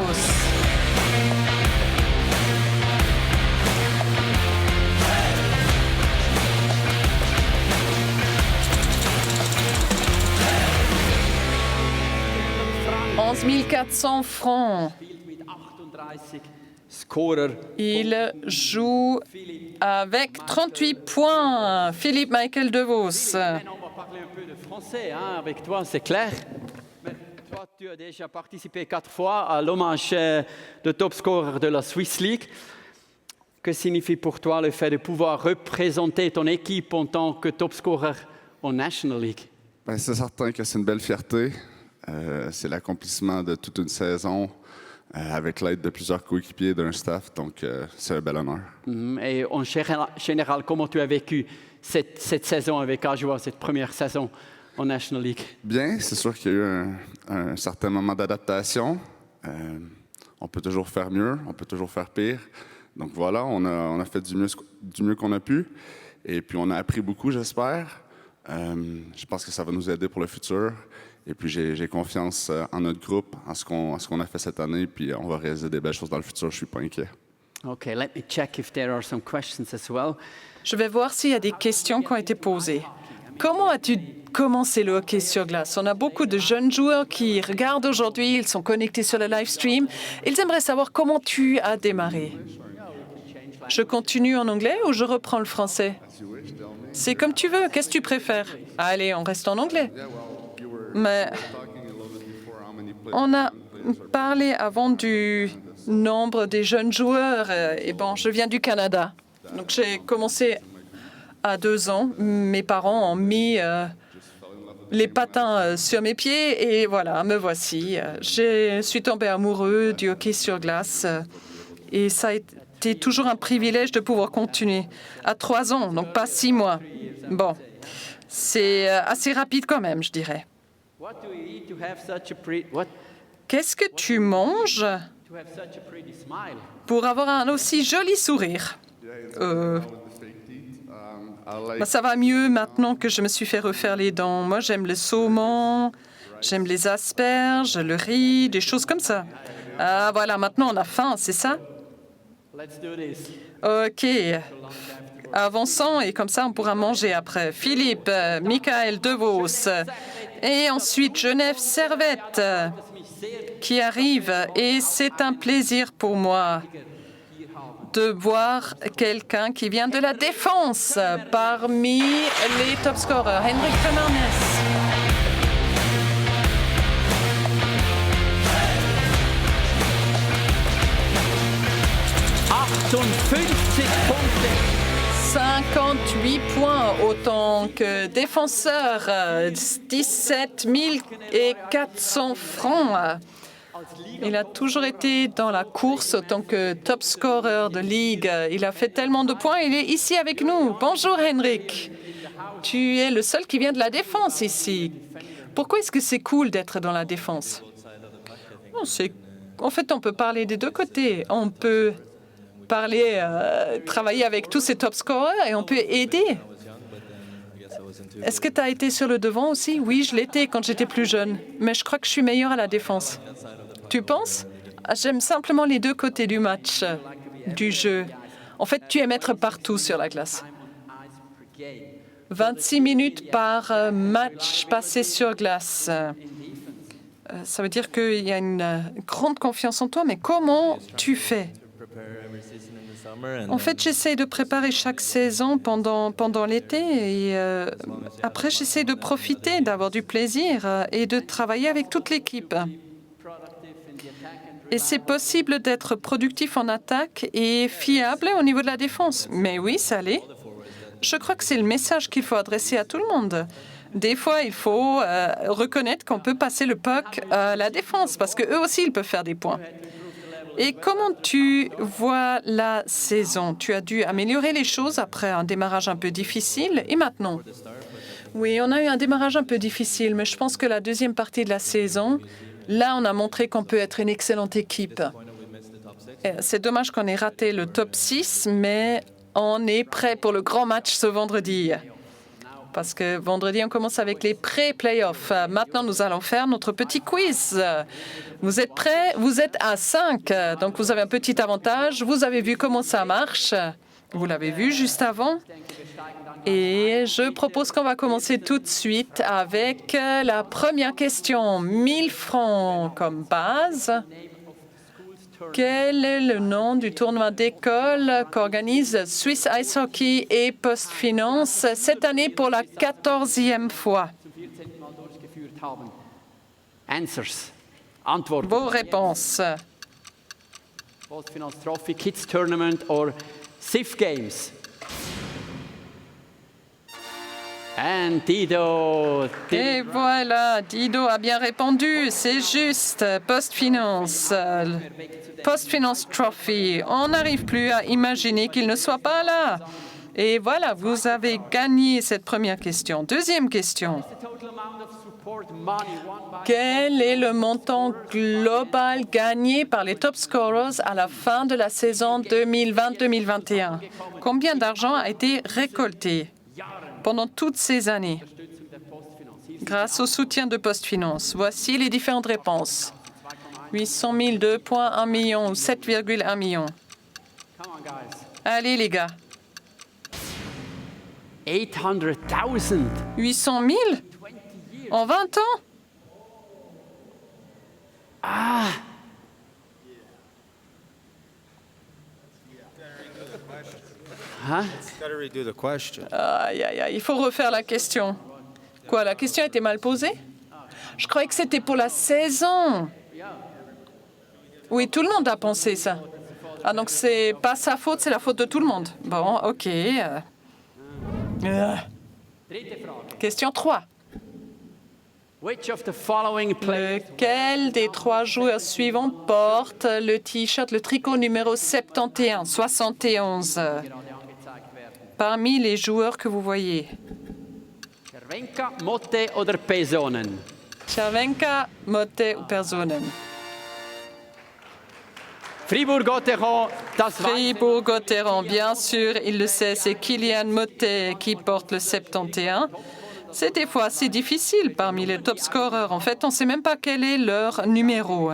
$11 400 francs. Il joue avec 38 points. Philippe Michael De Vos. On va parler un peu de français avec toi, c'est clair. Mais toi, tu as déjà participé 4 fois à l'hommage de top scorer de la Swiss League. Que signifie pour toi le fait de pouvoir représenter ton équipe en tant que top scorer en National League? Ben, c'est certain que c'est une belle fierté. C'est l'accomplissement de toute une saison avec l'aide de plusieurs coéquipiers d'un staff, donc c'est un bel honneur. Et en général, comment tu as vécu cette saison avec Ajoie, cette première saison en National League? Bien, c'est sûr qu'il y a eu un certain moment d'adaptation. On peut toujours faire mieux, on peut toujours faire pire. Donc voilà, on a fait du mieux qu'on a pu. Et puis on a appris beaucoup, j'espère. Je pense que ça va nous aider pour le futur. Et puis j'ai confiance en notre groupe, en ce qu'on a fait cette année. Puis on va réaliser des belles choses dans le futur. Je suis pas inquiet. OK, let me check if there are some questions as well. Je vais voir s'il y a des questions qui ont été posées. Comment as-tu commencé le hockey sur glace? On a beaucoup de jeunes joueurs qui regardent aujourd'hui, ils sont connectés sur le live stream. Ils aimeraient savoir comment tu as démarré. Je continue en anglais ou je reprends le français? C'est comme tu veux. Qu'est-ce que tu préfères? Allez, on reste en anglais. Mais on a parlé avant du nombre des jeunes joueurs. Et bon, je viens du Canada. Donc j'ai commencé à 2 ans. Mes parents ont mis les patins sur mes pieds et voilà, me voici. Je suis tombée amoureux du hockey sur glace et ça a été toujours un privilège de pouvoir continuer. À 3 ans, donc pas 6 mois. Bon, c'est assez rapide quand même, je dirais. Qu'est-ce que tu manges pour avoir un aussi joli sourire? Ça va mieux maintenant que je me suis fait refaire les dents. Moi, j'aime le saumon, j'aime les asperges, le riz, des choses comme ça. Ah, voilà, maintenant on a faim, c'est ça? OK. Avançons et comme ça on pourra manger après. Philippe, Michael De Vos et ensuite Genève Servette qui arrive et c'est un plaisir pour moi de voir quelqu'un qui vient de la défense parmi les top scorers. Henrik Fernandes. Punkte. 58 points autant que défenseur, 17 400 francs. Il a toujours été dans la course autant que top scorer de ligue. Il a fait tellement de points, il est ici avec nous. Bonjour Henrik. Tu es le seul qui vient de la défense ici. Pourquoi est-ce que c'est cool d'être dans la défense? En fait, on peut parler des deux côtés. On peut travailler avec tous ces top scorers et on peut aider. Est-ce que tu as été sur le devant aussi? Oui, je l'étais quand j'étais plus jeune, mais je crois que je suis meilleur à la défense. Tu penses? J'aime simplement les deux côtés du match, du jeu. En fait, tu aimes être partout sur la glace. 26 minutes par match passé sur glace. Ça veut dire qu'il y a une grande confiance en toi, mais comment tu fais? En fait, j'essaie de préparer chaque saison pendant l'été et après, j'essaie de profiter, d'avoir du plaisir et de travailler avec toute l'équipe. Et c'est possible d'être productif en attaque et fiable au niveau de la défense. Mais oui, ça l'est. Je crois que c'est le message qu'il faut adresser à tout le monde. Des fois, il faut reconnaître qu'on peut passer le puck à la défense parce qu'eux aussi, ils peuvent faire des points. Et comment tu vois la saison? Tu as dû améliorer les choses après un démarrage un peu difficile. Et maintenant? Oui, on a eu un démarrage un peu difficile, mais je pense que la deuxième partie de la saison, là, on a montré qu'on peut être une excellente équipe. C'est dommage qu'on ait raté le top 6, mais on est prêt pour le grand match ce vendredi. Parce que vendredi, on commence avec les pré-playoffs. Maintenant, nous allons faire notre petit quiz. Vous êtes prêts? Vous êtes à 5, donc vous avez un petit avantage. Vous avez vu comment ça marche. Vous l'avez vu juste avant. Et je propose qu'on va commencer tout de suite avec la première question. 1000 francs comme base. Quel est le nom du tournoi d'école qu'organise Swiss Ice Hockey et PostFinance cette année pour la 14e fois? Answers. Antworten. Vos réponses. PostFinance Trophy, Kids Tournament or SIF Games. And Dido. Et voilà, Dido a bien répondu, c'est juste. PostFinance. PostFinance Trophy. On n'arrive plus à imaginer qu'il ne soit pas là. Et voilà, vous avez gagné cette première question. Deuxième question. Quel est le montant global gagné par les top scorers à la fin de la saison 2020-2021? Combien d'argent a été récolté pendant toutes ces années grâce au soutien de PostFinance? Voici les différentes réponses. 800 000, 2,1 million ou 7,1 millions. Allez, les gars. 800,000. 800 000 en 20 ans? Aïe, aïe, aïe, il faut refaire la question. Quoi, la question a été mal posée? Je croyais que c'était pour la saison. Oui, tout le monde a pensé ça. Ah, donc c'est pas sa faute, c'est la faute de tout le monde. Bon, OK. Question 3. Which of the following players Lequel des 3 joueurs suivants porte le T-shirt, le tricot numéro 71? Parmi les joueurs que vous voyez. Cervenka, Motte oder Pesonen? Cervenka, Motte ou Personen? Fribourg-Gotteron, das weiß Fribourg-Gotteron, bien sûr, il le sait, c'est Kylian Motte qui porte le 71. C'est des fois assez difficile parmi les top scorers. En fait, on ne sait même pas quel est leur numéro.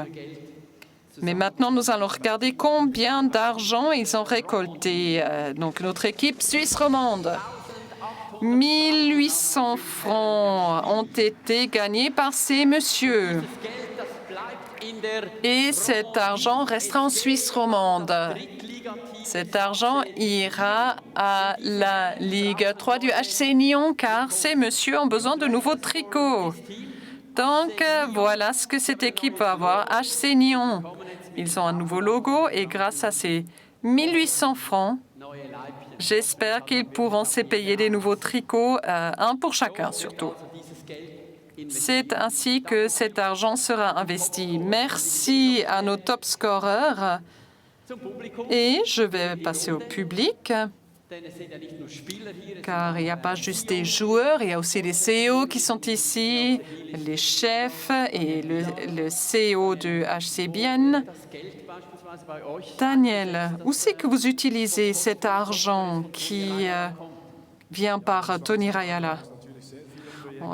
Mais maintenant, nous allons regarder combien d'argent ils ont récolté. Donc, notre équipe suisse romande. 1800 francs ont été gagnés par ces messieurs. Et cet argent restera en Suisse romande. Cet argent ira à la Ligue 3 du HC Nyon, car ces messieurs ont besoin de nouveaux tricots. Donc, voilà ce que cette équipe va avoir. HC Nyon, ils ont un nouveau logo et grâce à ces 1800 francs, j'espère qu'ils pourront se payer des nouveaux tricots, un pour chacun surtout. C'est ainsi que cet argent sera investi. Merci à nos top scorers. Et je vais passer au public, car il n'y a pas juste des joueurs, il y a aussi les CEO qui sont ici, les chefs et le CEO de HC Bienne. Daniel, où c'est que vous utilisez cet argent qui vient par Tony Rayala?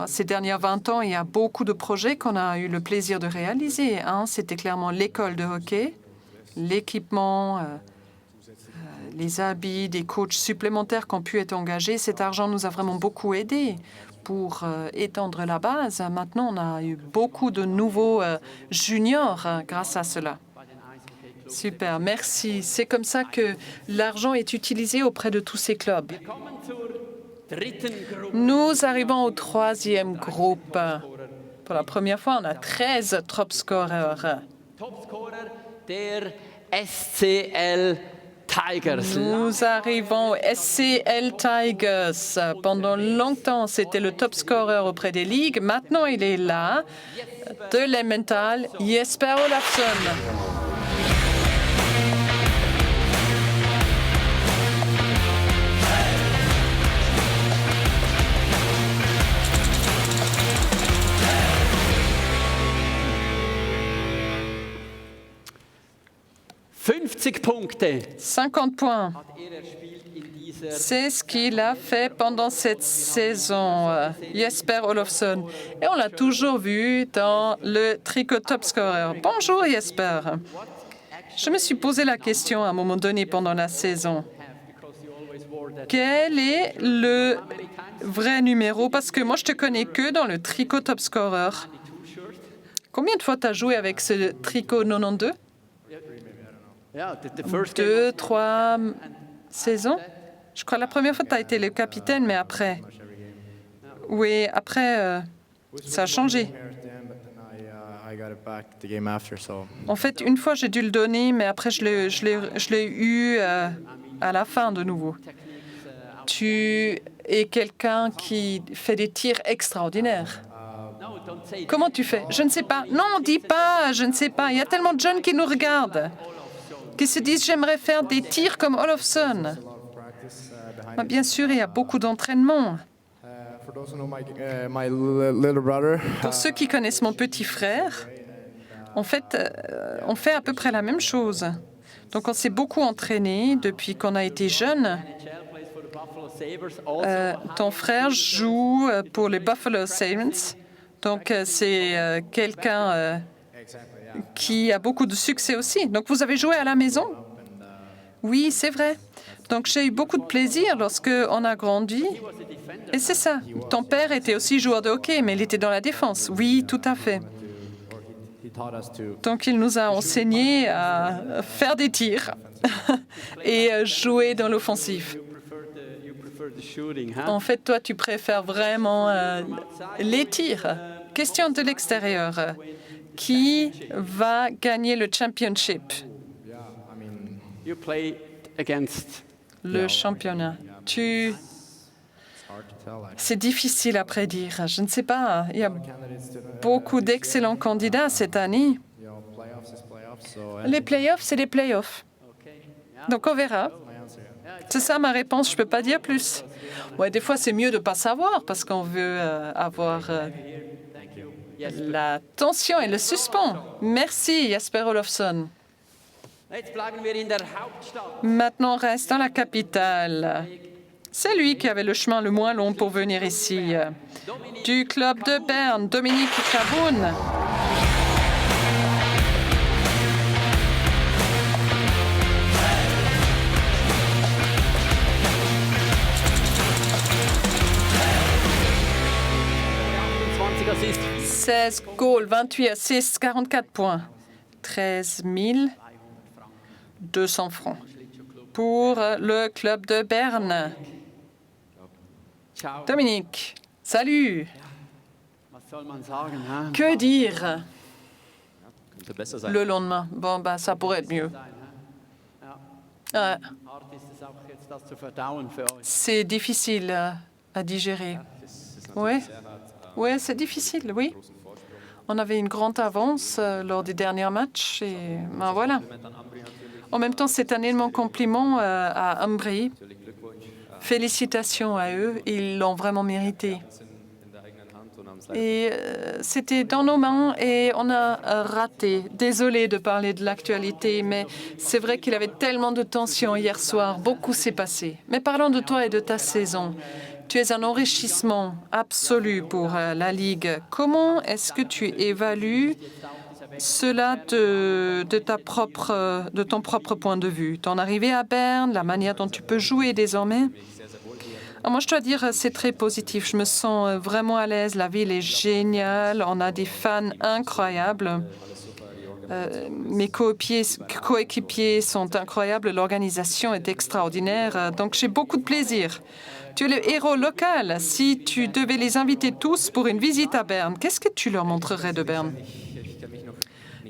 Ces dernières 20 ans, il y a beaucoup de projets qu'on a eu le plaisir de réaliser. C'était clairement l'école de hockey, l'équipement, les habits, des coachs supplémentaires qui ont pu être engagés. Cet argent nous a vraiment beaucoup aidés pour étendre la base. Maintenant, on a eu beaucoup de nouveaux juniors grâce à cela. Super, merci. C'est comme ça que l'argent est utilisé auprès de tous ces clubs. Nous arrivons au troisième groupe. Pour la première fois, on a 13 top scorers. Topscorer der SCL Tigers. Nous arrivons au SCL Tigers. Pendant longtemps, c'était le top scorer auprès des ligues. Maintenant, il est là, de l'Emmental, Jesper Olafsson. Punkte 50 points. hat erspielt in dieser C'est ce qu'il a fait pendant cette saison, Jesper Olofsson. Et on l'a toujours vu dans le tricot top scorer. Bonjour Jesper. Je me suis posé la question à un moment donné pendant la saison. Quel est le vrai numéro? Parce que moi, je te connais que dans le tricot top scorer. Combien de fois tu as joué avec ce tricot 92? Ja, the first game 2, 3 saisons? Je crois que la première fois, tu as été le capitaine, mais après. Oui, après, ça a changé. I got it back the game after, so En fait, une fois, j'ai dû le donner, mais après, je l'ai eu à la fin de nouveau. Tu es quelqu'un qui fait des tirs extraordinaires. No, don't say Comment tu fais? Je ne sais pas. Non, dis pas, je ne sais pas. Il y a tellement de jeunes qui nous regardent, qui se disent j'aimerais faire des tirs comme Olofsson. Ah, bien sûr, il y a beaucoup d'entraînement. for those who know my little brother, Pour ceux qui connaissent mon petit frère, en fait, on fait à peu près la même chose. Donc, on s'est beaucoup entraîné depuis qu'on a été jeune. NHL plays for the Buffalo Sabres. Also, Ton frère joue pour les Buffalo Sabres. Donc, c'est quelqu'un qui a beaucoup de succès aussi. Donc, vous avez joué à la maison? Oui, c'est vrai. Donc, j'ai eu beaucoup de plaisir lorsqu'on a grandi. Et c'est ça. Ton père était aussi joueur de hockey, mais il était dans la défense. Oui, tout à fait. he taught us to Donc, il nous a enseigné à faire des tirs et jouer dans l'offensif. you prefer the shooting, huh? En fait, toi, tu préfères vraiment les tirs. Question de l'extérieur. Qui va gagner le championship, You play against. le championnat? C'est difficile à prédire. Je ne sais pas. Il y a beaucoup d'excellents candidats cette année. playoffs is playoffs, so Les playoffs, c'est les playoffs. Donc, on verra. C'est ça ma réponse. Je ne peux pas dire plus. Ouais, des fois, c'est mieux de ne pas savoir parce qu'on veut avoir la tension et le suspens. Merci, Jesper Olofsson. Jetzt bleiben wir in der Hauptstadt. Maintenant, on reste dans la capitale. C'est lui qui avait le chemin le moins long pour venir ici. Du club de Berne, Dominique Caboun. Assist. 16 goals, 28 assists, 44 points. 13 200 francs pour le club de Berne. Ciao. Dominique, salut. Was soll man sagen, huh? Que dire le lendemain? Bon, bah, ça pourrait être mieux. Ouais, Hart ist es auch jetzt, das zu verdauen für euch. c'est difficile à digérer. Oui, ouais, c'est difficile, oui. On avait une grande avance lors des derniers matchs et ben voilà. En même temps, c'est un énorme compliment à Ambry. Félicitations à eux, ils l'ont vraiment mérité. Et c'était dans nos mains et on a raté. Désolée de parler de l'actualité, mais c'est vrai qu'il y avait tellement de tensions hier soir. Beaucoup s'est passé. Mais parlons de toi et de ta saison. Tu es un enrichissement absolu pour la Ligue. Comment est-ce que tu évalues cela de ton propre point de vue? Ton arrivée à Berne, la manière dont tu peux jouer désormais? Moi, je dois dire, c'est très positif. Je me sens vraiment à l'aise. La ville est géniale. On a des fans incroyables. Mes coéquipiers sont incroyables, l'organisation est extraordinaire, donc j'ai beaucoup de plaisir. Tu es le héros local. Si tu devais les inviter tous pour une visite à Berne, qu'est-ce que tu leur montrerais de Berne?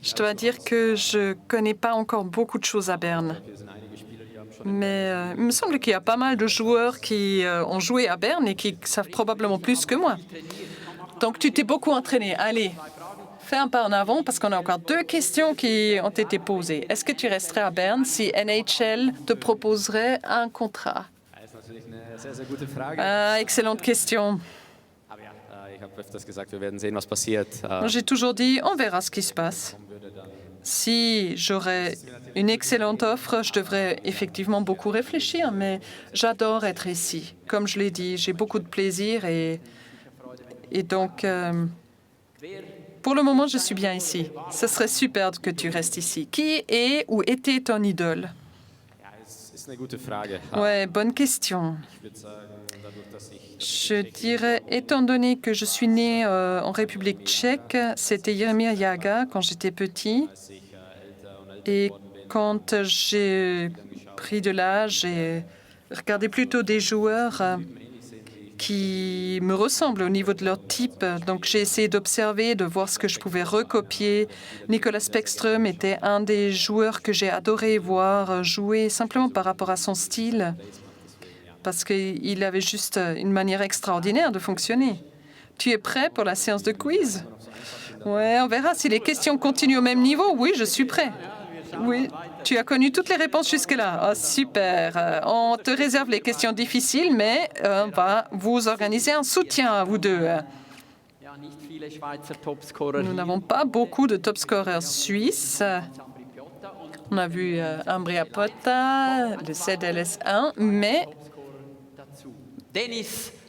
Je dois dire que je ne connais pas encore beaucoup de choses à Berne. Mais il me semble qu'il y a pas mal de joueurs qui ont joué à Berne et qui savent probablement plus que moi. Donc tu t'es beaucoup entraîné. Allez, fais un pas en avant parce qu'on a encore 2 questions qui ont été posées. Est-ce que tu resterais à Berne si NHL te proposerait un contrat? Excellente question. J'ai toujours dit, on verra ce qui se passe. Si j'aurais une excellente offre, je devrais effectivement beaucoup réfléchir, mais j'adore être ici. Comme je l'ai dit, j'ai beaucoup de plaisir et donc, pour le moment, je suis bien ici. Ce serait super que tu restes ici. Qui est ou était ton idole? Ouais, bonne question. Je dirais, étant donné que je suis né en République tchèque, c'était Jaromír Jágr quand j'étais petit. Et quand j'ai pris de l'âge, j'ai regardé plutôt des joueurs qui me ressemblent au niveau de leur type. Donc j'ai essayé d'observer, de voir ce que je pouvais recopier. Nicolas Bäckström était un des joueurs que j'ai adoré voir jouer simplement par rapport à son style, parce qu'il avait juste une manière extraordinaire de fonctionner. Tu es prêt pour la séance de quiz? Ouais, on verra si les questions continuent au même niveau. Oui, je suis prêt. Oui, tu as connu toutes les réponses jusque-là. Oh, super. On te réserve les questions difficiles, mais on va vous organiser un soutien à vous deux. Nous n'avons pas beaucoup de top scorers suisses. On a vu Ambria Pota, le ZLS 1, mais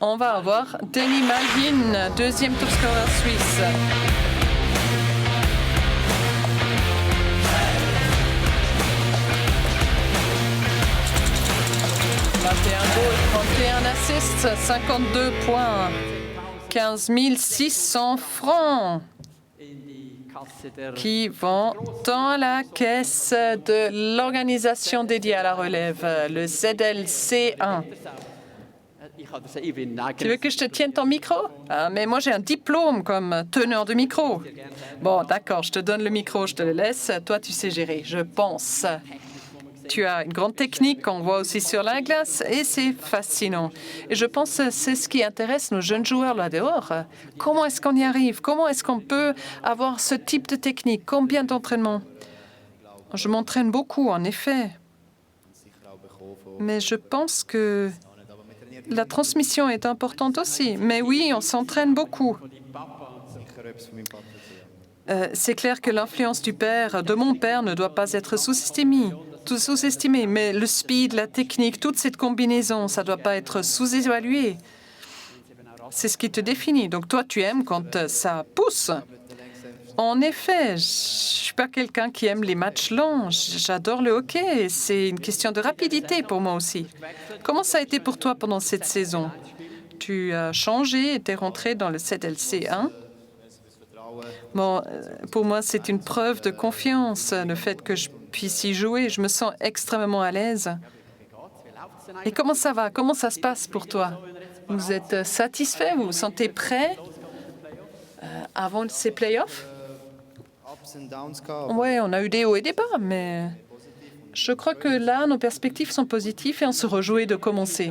on va avoir Denis Malgin, deuxième top scorer suisse. Un goal, 31 assists, 52 points, 15 600 francs qui vont dans la caisse de l'organisation dédiée à la relève, le ZLC1. Tu veux que je te tienne ton micro? Mais moi, j'ai un diplôme comme teneur de micro. Bon, d'accord, je te donne le micro, je te le laisse. Toi, tu sais gérer, je pense. Tu as une grande technique qu'on voit aussi sur la glace et c'est fascinant. Et je pense que c'est ce qui intéresse nos jeunes joueurs là-dehors. Comment est-ce qu'on y arrive? Comment est-ce qu'on peut avoir ce type de technique? Combien d'entraînements? Je m'entraîne beaucoup, en effet. Mais je pense que la transmission est importante aussi. Mais oui, on s'entraîne beaucoup. C'est clair que l'influence du père, de mon père, ne doit pas être sous-estimé, mais le speed, la technique, toute cette combinaison, ça ne doit pas être sous-évalué. C'est ce qui te définit. Donc toi, tu aimes quand ça pousse. En effet, je ne suis pas quelqu'un qui aime les matchs longs. J'adore le hockey. C'est une question de rapidité pour moi aussi. Comment ça a été pour toi pendant cette saison? Tu as changé et tu es rentré dans le ZLC1. Bon, pour moi, c'est une preuve de confiance, le fait que je puisse y jouer. Je me sens extrêmement à l'aise. Et comment ça va? Comment ça se passe pour toi? Vous êtes satisfait? Vous vous sentez prêt avant ces playoffs? Oui, on a eu des hauts et des bas, mais je crois que là, nos perspectives sont positives et on se réjouit de commencer.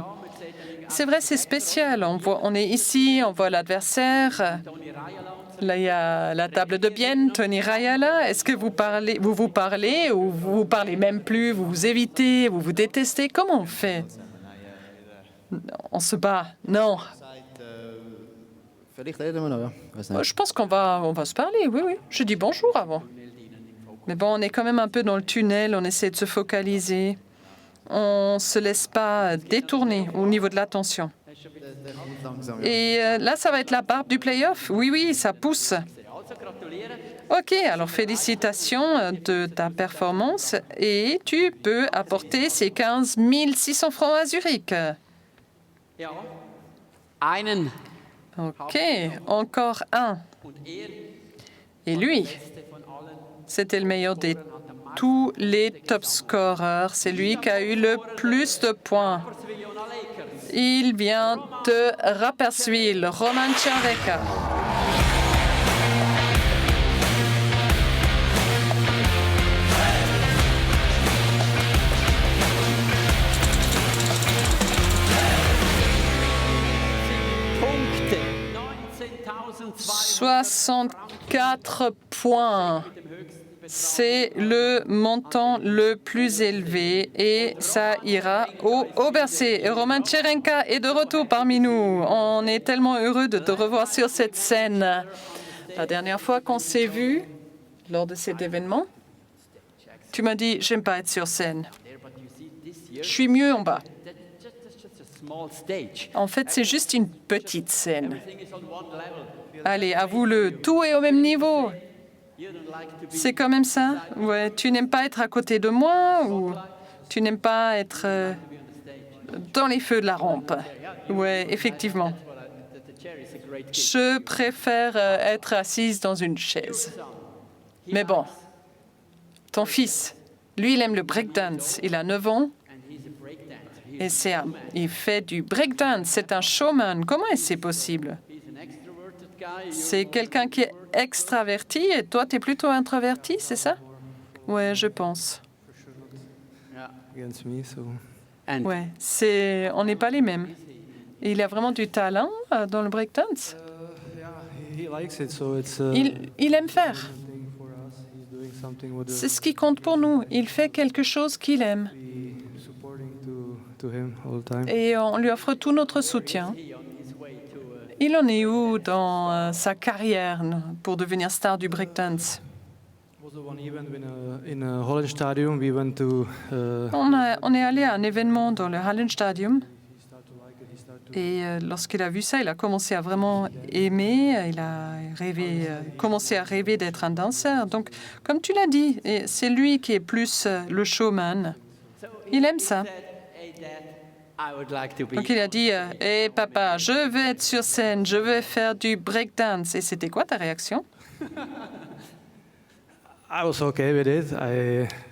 C'est vrai, c'est spécial. On est ici, on voit l'adversaire. Là, il y a la table de Bienne, Toni Rajala. Est-ce que vous vous parlez ou vous vous parlez même plus, vous vous évitez, vous vous détestez? Comment on fait? On se bat? Non. Je pense qu'on va se parler, oui, oui. Je dis bonjour avant. Mais bon, on est quand même un peu dans le tunnel, on essaie de se focaliser. On ne se laisse pas détourner au niveau de l'attention. Et là, ça va être la barbe du play-off. Oui, oui, ça pousse. OK, alors félicitations de ta performance et tu peux apporter ces 15 600 francs à Zurich. OK, encore un. Et lui, C'était le meilleur de tous les top scorers. C'est lui qui a eu le plus de points. Il vient de Rapperswil, Roman Chervenka. Punkte. 64 points. C'est le montant le plus élevé et ça ira au Obercé. Et Roman Chervenka est de retour parmi nous. On est tellement heureux de te revoir sur cette scène. La dernière fois qu'on s'est vu lors de cet événement, tu m'as dit « j'aime pas être sur scène. Je suis mieux en bas ». En fait, c'est juste une petite scène. Allez, avoue-le, tout est au même niveau. C'est quand même ça? Ouais, tu n'aimes pas être à côté de moi ou tu n'aimes pas être dans les feux de la rampe? Ouais, effectivement. Je préfère être assise dans une chaise. Mais bon, ton fils, lui, il aime le breakdance. Il a 9 ans et il fait du breakdance. C'est un showman. Comment est-ce c'est possible? C'est quelqu'un qui est extraverti et toi, tu es plutôt introverti, c'est ça? Ouais, je pense. Ouais, on n'est pas les mêmes. Il a vraiment du talent dans le breakdance. Il aime faire. C'est ce qui compte pour nous. Il fait quelque chose qu'il aime. Et on lui offre tout notre soutien. Il en est où dans sa carrière pour devenir star du breakdance? On est allé à un événement dans le Hallenstadion et lorsqu'il a vu ça, il a commencé à vraiment aimer, il a commencé à rêver d'être un danseur. Donc, comme tu l'as dit, c'est lui qui est plus le showman. Il aime ça. Donc il a dit « Hé papa, je vais être sur scène, je vais faire du breakdance. » Et c'était quoi ta réaction?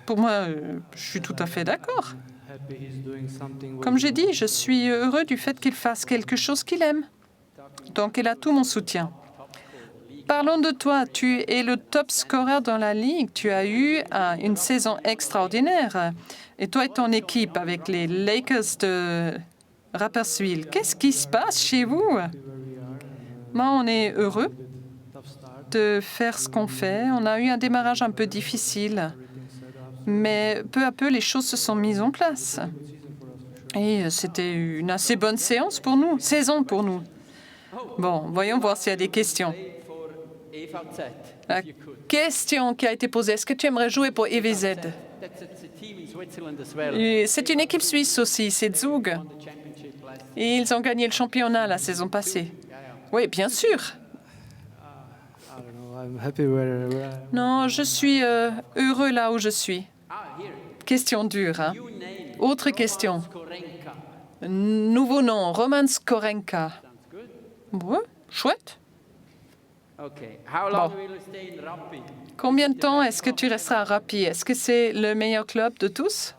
Pour moi, je suis tout à fait d'accord. Comme j'ai dit, je suis heureux du fait qu'il fasse quelque chose qu'il aime. Donc il a tout mon soutien. Parlons de toi. Tu es le top scorer dans la ligue. Tu as eu une saison extraordinaire. Et toi et ton équipe avec les Lakers de Rapperswil, qu'est-ce qui se passe chez vous? Moi, on est heureux de faire ce qu'on fait. On a eu un démarrage un peu difficile, mais peu à peu, les choses se sont mises en place. Et c'était une assez bonne saison pour nous. Bon, voyons voir s'il y a des questions. La question qui a été posée, est-ce que tu aimerais jouer pour EVZ? C'est une équipe suisse aussi, c'est Zug. Et ils ont gagné le championnat la saison passée. Oui, bien sûr. Non, je suis heureux là où je suis. Question dure, hein? Autre question. Nouveau nom, Roman Skorenka. Ouais, chouette. Bon. Combien de temps est-ce que tu resteras à Rappi? Est-ce que c'est le meilleur club de tous?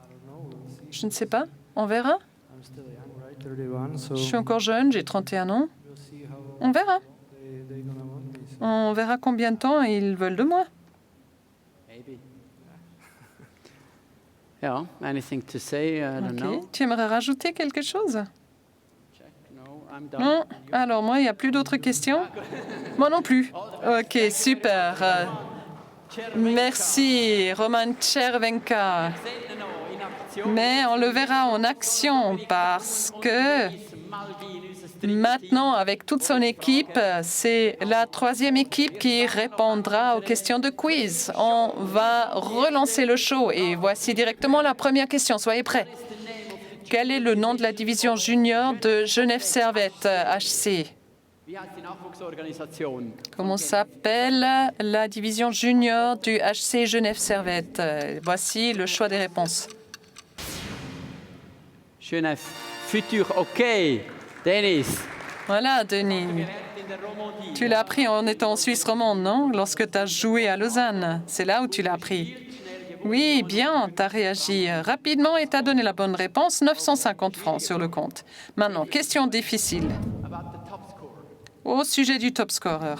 Je ne sais pas. On verra. Je suis encore jeune, j'ai 31 ans. On verra. On verra combien de temps ils veulent de moi. Yeah, anything to say? I don't know. Tu aimerais rajouter quelque chose? Non. Alors, moi, il n'y a plus d'autres questions? Moi non plus. OK, super. Merci, Roman Chervenka. Mais on le verra en action parce que maintenant, avec toute son équipe, c'est la 3e équipe qui répondra aux questions de quiz. On va relancer le show et voici directement la première question. Soyez prêts. Quel est le nom de la division junior de Genève Servette HC? Comment s'appelle la division junior du HC Genève Servette? Voici le choix des réponses. Genève, futur, OK. Denis. Voilà, Denis. Tu l'as appris en étant en Suisse romande, non? Lorsque tu as joué à Lausanne. C'est là où tu l'as appris. Oui, bien, tu as réagi rapidement et tu as donné la bonne réponse. 950 francs sur le compte. Maintenant, question difficile. Au sujet du top scorer.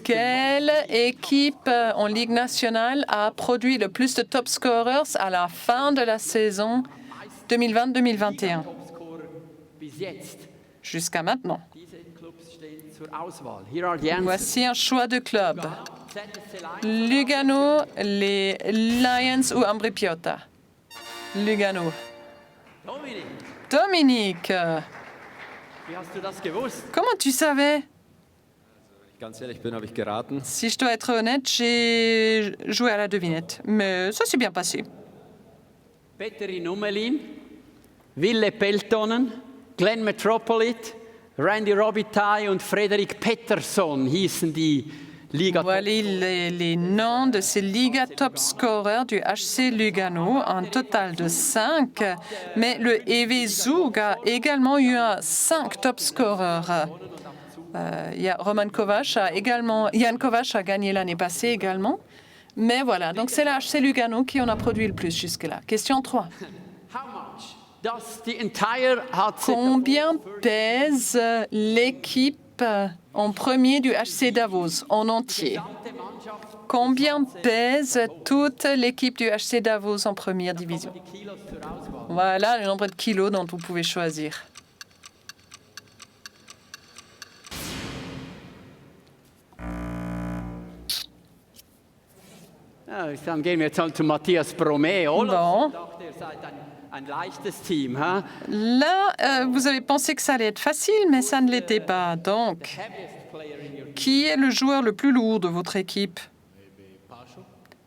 Quelle équipe en Ligue nationale a produit le plus de top scorers à la fin de la saison 2020-2021? Jusqu'à maintenant. Voici un choix de club. Lugano, les Lions ou Ambri Piotta? Lugano. Dominique, comment tu savais? Ganz ehrlich bin, habe ich geraten. Si je dois être honnête, j'ai joué à la devinette, mais ça s'est bien passé. Petteri Nummelin, Ville Peltonen, Glenn Metropolit, Randy Robitaille und Frederik Pettersson hießen die Liga. Voilà les noms de ces Liga top scorers du HC Lugano, un total de 5. Mais le EV Zug a également eu 5 top scorers. Roman Kovac a également, Jan Kovac a gagné l'année passée également. Mais voilà, donc c'est le HC Lugano qui en a produit le plus jusque-là. Question 3. Combien pèse l'équipe en premier du HC Davos en entier? Combien pèse toute l'équipe du HC Davos en première division? Voilà le nombre de kilos dont vous pouvez choisir. Dann gehen wir jetzt zu Matthias Bromé. Bon. Ihr seid ein leichtes Team. Hein? Là, vous avez pensé que ça allait être facile, mais ça ne l'était pas. Donc, qui est le joueur le plus lourd de votre équipe?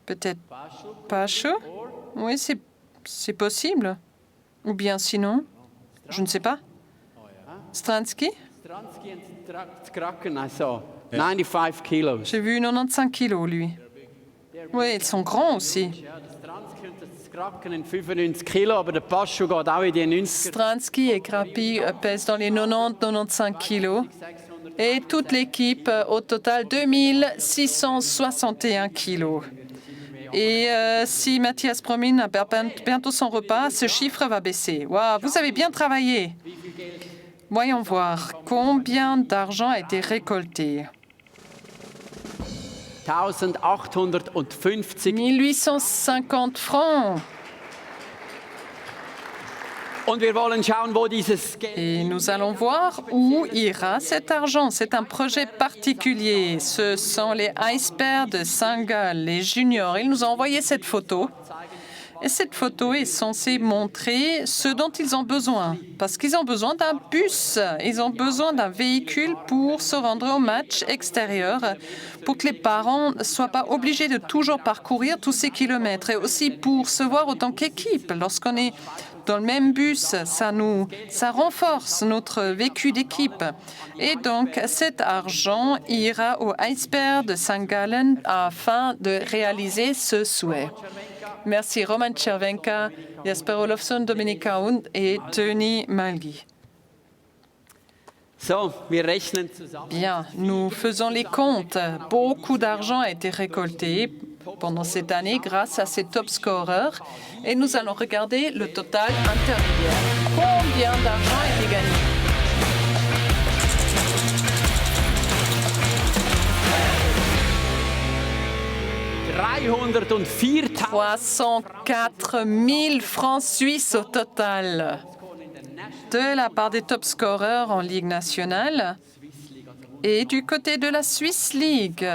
Peut-être Pacho? Oui, c'est possible. Ou bien sinon, je ne sais pas. Stransky? Stransky und Kraken, also 95 kilos. J'ai vu 95 kilos, lui. Oui, ils sont grands aussi. Ja, der Stransky und der Kraken in 95 Kilo, aber der Pascho geht auch in die 90. Stransky et Krapi pèsent dans les 90-95 kilos. Et toute l'équipe, au total, 2661 kilos. Et si Mathias Promin a bientôt son repas, ce chiffre va baisser. Wow, vous avez bien travaillé. Voyons voir combien d'argent a été récolté. 1850 francs. Und wir wollen schauen, wo dieses Geld. Et nous allons voir où ira cet argent. C'est un projet particulier. Ce sont les Icebergs de Saint-Gall, les juniors. Ils nous ont envoyé cette photo. Et cette photo est censée montrer ce dont ils ont besoin. Parce qu'ils ont besoin d'un bus, ils ont besoin d'un véhicule pour se rendre au match extérieur, pour que les parents ne soient pas obligés de toujours parcourir tous ces kilomètres. Et aussi pour se voir autant qu'équipe. Lorsqu'on est dans le même bus, ça renforce notre vécu d'équipe. Et donc, cet argent ira au Iceberg de Saint-Gallen afin de réaliser ce souhait. Merci Roman Chervenka, Jasper Olofsson, Dominik Kaun et Tony Malgi. So, wir rechnen zusammen. Bien, nous faisons les comptes. Beaucoup d'argent a été récolté pendant cette année grâce à ces top scorers. Et nous allons regarder le total intermédiaire. Combien d'argent a été gagné? $304 000 francs suisses au total de la part des top scorers en Ligue nationale et du côté de la Swiss League.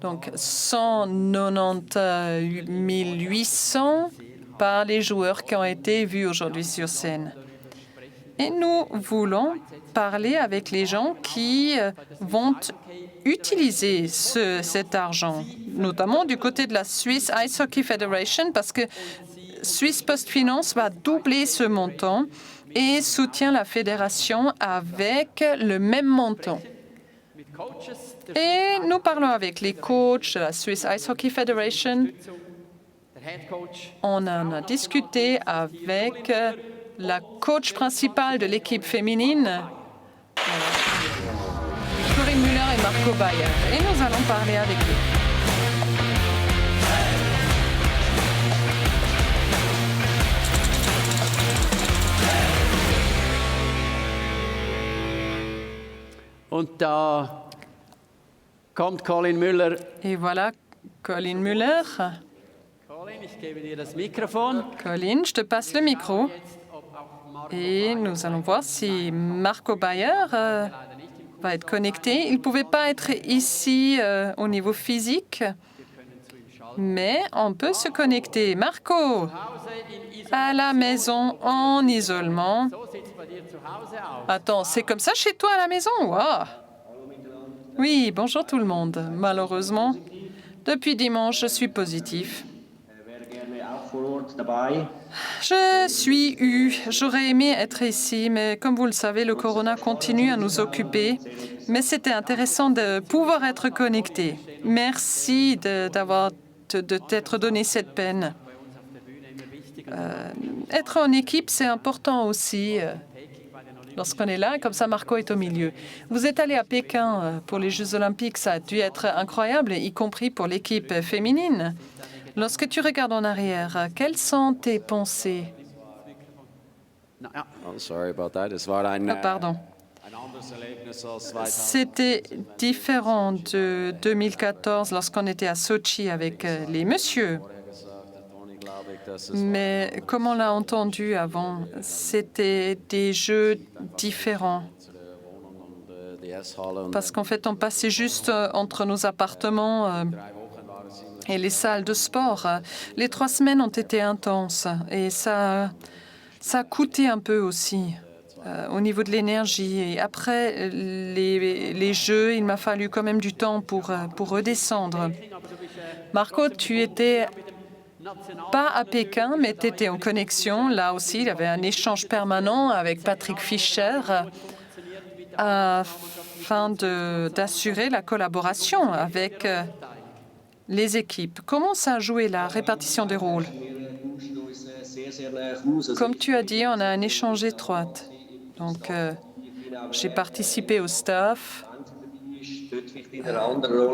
Donc 198 800 par les joueurs qui ont été vus aujourd'hui sur scène. Et nous voulons parler avec les gens qui vont utiliser cet argent, notamment du côté de la Swiss Ice Hockey Federation, parce que Swiss Post Finance va doubler ce montant et soutient la fédération avec le même montant. Et nous parlons avec les coachs de la Swiss Ice Hockey Federation. On en a discuté avec la coach principale de l'équipe féminine Corinne Müller et Marco Bayer. Et nous allons parler avec eux. Und da kommt Colin Müller. Et voilà, Colin Müller. Colin, ich gebe dir das Mikrofon. Colin, je te passe le micro. Et nous allons voir si Marco Bayer va être connecté. Il ne pouvait pas être ici au niveau physique, mais on peut se connecter. Marco, à la maison, en isolement. So sieht es bei dir zu Hause aus. Attends, c'est comme ça chez toi à la maison? Waouh! Oui, bonjour tout le monde. Malheureusement, depuis dimanche, je suis positif. J'aurais aimé être ici, mais comme vous le savez, le corona continue à nous occuper. Mais c'était intéressant de pouvoir être connecté. Merci de t'être donné cette peine. Être en équipe, c'est important aussi. Lorsqu'on est là, comme ça, Marco est au milieu. Vous êtes allé à Pékin pour les Jeux Olympiques, ça a dû être incroyable, y compris pour l'équipe féminine. Lorsque tu regardes en arrière, quelles sont tes pensées? Pardon. C'était différent de 2014 lorsqu'on était à Sochi avec les messieurs. Mais comme on l'a entendu avant, c'était des jeux différents. Parce qu'en fait, on passait juste entre nos appartements et les salles de sport. Les 3 semaines ont été intenses et ça a coûté un peu aussi au niveau de l'énergie. Et après les jeux, il m'a fallu quand même du temps pour redescendre. Marco, tu étais pas à Pékin, mais tu étais en connexion. Là aussi, il y avait un échange permanent avec Patrick Fischer afin d'assurer la collaboration avec les équipes. Comment ça a joué la répartition des rôles? Comme tu as dit, on a un échange étroit. Donc, j'ai participé au staff.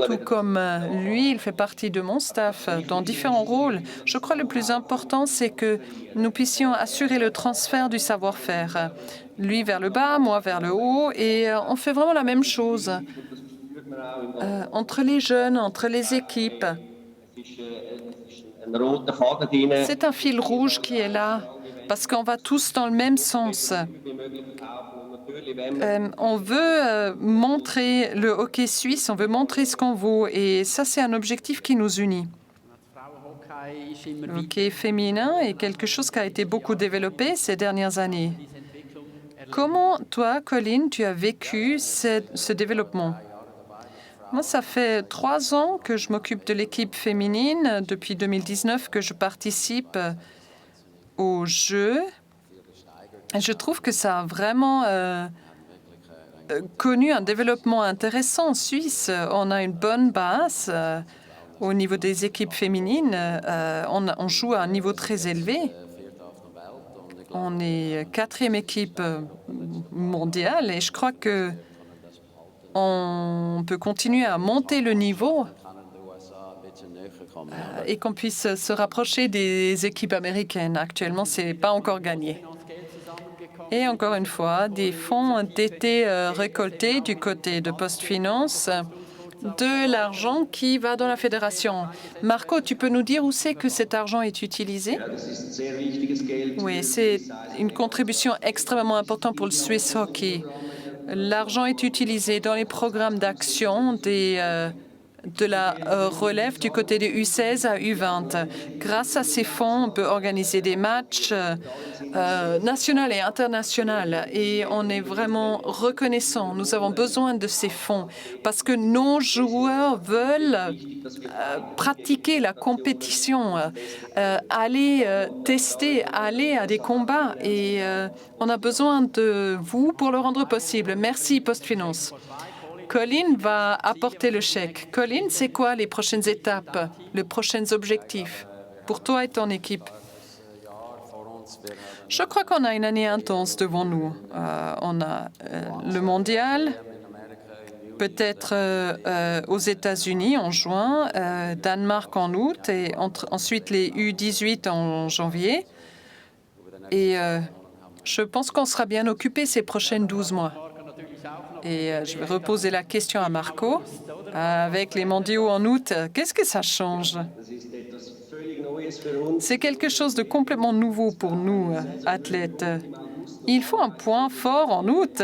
Tout comme lui, il fait partie de mon staff dans différents rôles. Je crois que le plus important, c'est que nous puissions assurer le transfert du savoir-faire. Lui vers le bas, moi vers le haut, et on fait vraiment la même chose entre les jeunes, entre les équipes. C'est un fil rouge qui est là, parce qu'on va tous dans le même sens. On veut montrer le hockey suisse, on veut montrer ce qu'on vaut, et ça, c'est un objectif qui nous unit. Le hockey féminin est quelque chose qui a été beaucoup développé ces dernières années. Comment, toi, Colin, tu as vécu ce développement? Moi, ça fait 3 ans que je m'occupe de l'équipe féminine, depuis 2019 que je participe aux Jeux. Je trouve que ça a vraiment connu un développement intéressant en Suisse. On a une bonne base au niveau des équipes féminines. On joue à un niveau très élevé. On est 4e équipe mondiale et je crois que on peut continuer à monter le niveau et qu'on puisse se rapprocher des équipes américaines. Actuellement, ce n'est pas encore gagné. Et encore une fois, des fonds ont été récoltés du côté de PostFinance, de l'argent qui va dans la fédération. Marco, tu peux nous dire où c'est que cet argent est utilisé? Oui, c'est une contribution extrêmement importante pour le Swiss Hockey. L'argent est utilisé dans les programmes d'action de la relève du côté de U16 à U20. Grâce à ces fonds, on peut organiser des matchs nationaux et internationaux et on est vraiment reconnaissant. Nous avons besoin de ces fonds parce que nos joueurs veulent pratiquer la compétition, aller tester, aller à des combats et on a besoin de vous pour le rendre possible. Merci PostFinance. Colin va apporter le chèque. Colin, c'est quoi les prochaines étapes, les prochains objectifs pour toi et ton équipe? Je crois qu'on a une année intense devant nous. On a le mondial, peut-être aux États-Unis en juin, Danemark en août et ensuite les U18 en janvier. Et je pense qu'on sera bien occupé ces prochaines 12 mois. Et je vais reposer la question à Marco. Avec les mondiaux en août, qu'est-ce que ça change? C'est quelque chose de complètement nouveau pour nous, athlètes. Il faut un point fort en août,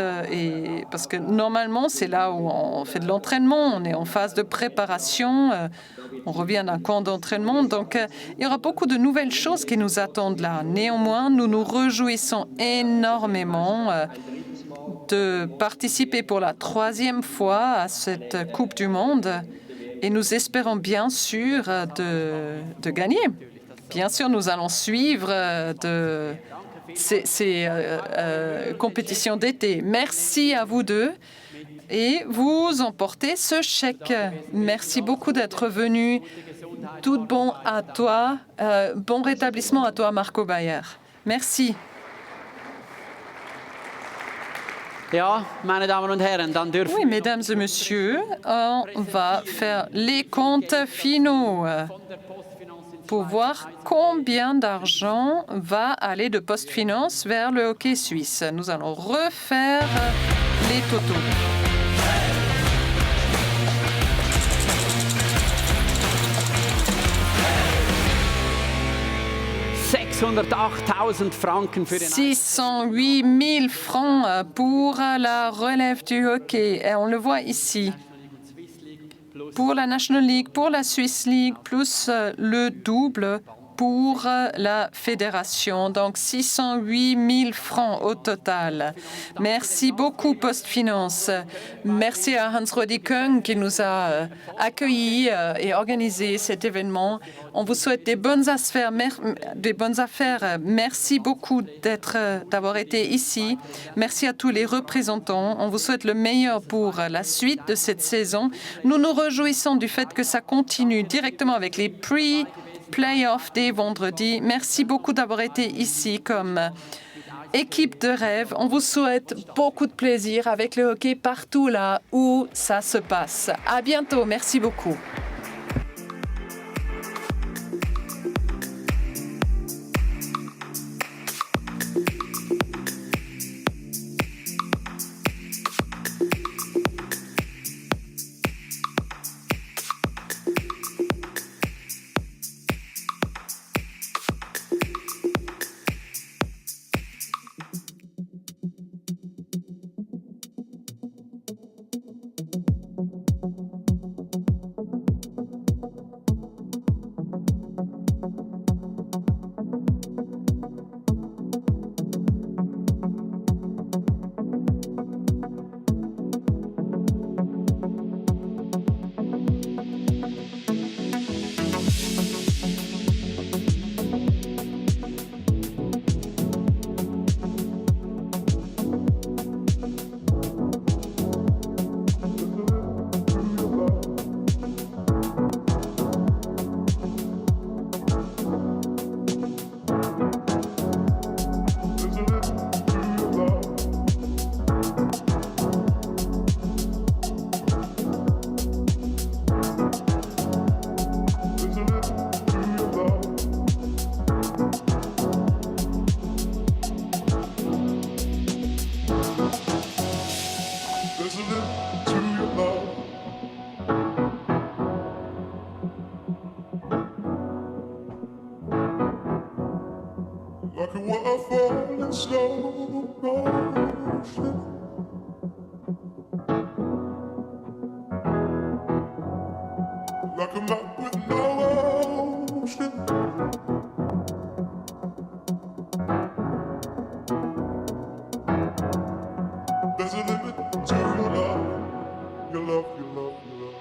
parce que normalement, c'est là où on fait de l'entraînement, on est en phase de préparation, on revient d'un camp d'entraînement. Donc, il y aura beaucoup de nouvelles choses qui nous attendent là. Néanmoins, nous nous réjouissons énormément de participer pour la 3e fois à cette Coupe du Monde et nous espérons bien sûr de gagner. Bien sûr, nous allons suivre ces compétitions d'été. Merci à vous deux et vous emportez ce chèque. Merci beaucoup d'être venu. Tout bon à toi. Bon rétablissement à toi, Marco Bayer. Merci. Ja, meine Damen und Herren, dann dürfen Oui, mesdames et messieurs, on va faire les comptes finaux pour voir combien d'argent va aller de PostFinance vers le hockey suisse. Nous allons refaire les totaux. Franken für den 608 000 francs pour la relève du hockey. Et on le voit ici. Pour la National League, pour la Swiss League, plus le double pour la fédération. Donc, 608 000 francs au total. Merci beaucoup, PostFinance. Merci à Hans-Rudi Küng qui nous a accueillis et organisé cet événement. On vous souhaite des bonnes affaires. Merci beaucoup d'avoir été ici. Merci à tous les représentants. On vous souhaite le meilleur pour la suite de cette saison. Nous nous réjouissons du fait que ça continue directement avec les playoffs dès vendredi. Merci beaucoup d'avoir été ici comme équipe de rêve. On vous souhaite beaucoup de plaisir avec le hockey partout là où ça se passe. À bientôt. Merci beaucoup. Like a waterfall in slow motion. Like a map with no ocean. There's a limit to your love, your love, your love, your love.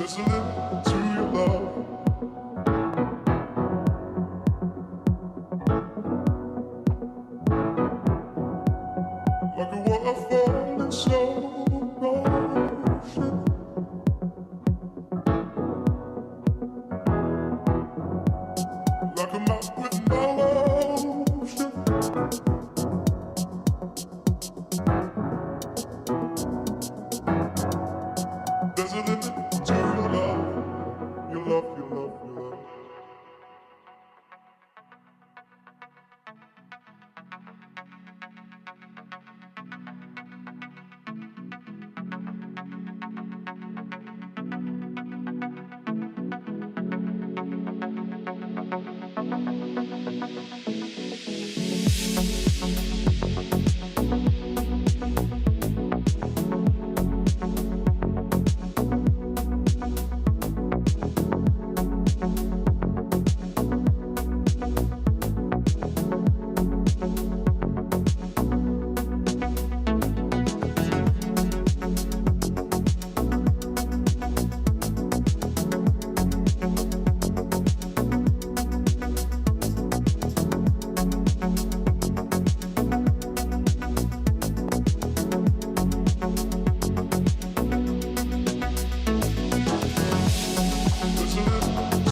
There's a limit to your love. Like a waterfall in slow motion. Like a map with no ocean. There's a limit to your love, your love, your love, your love.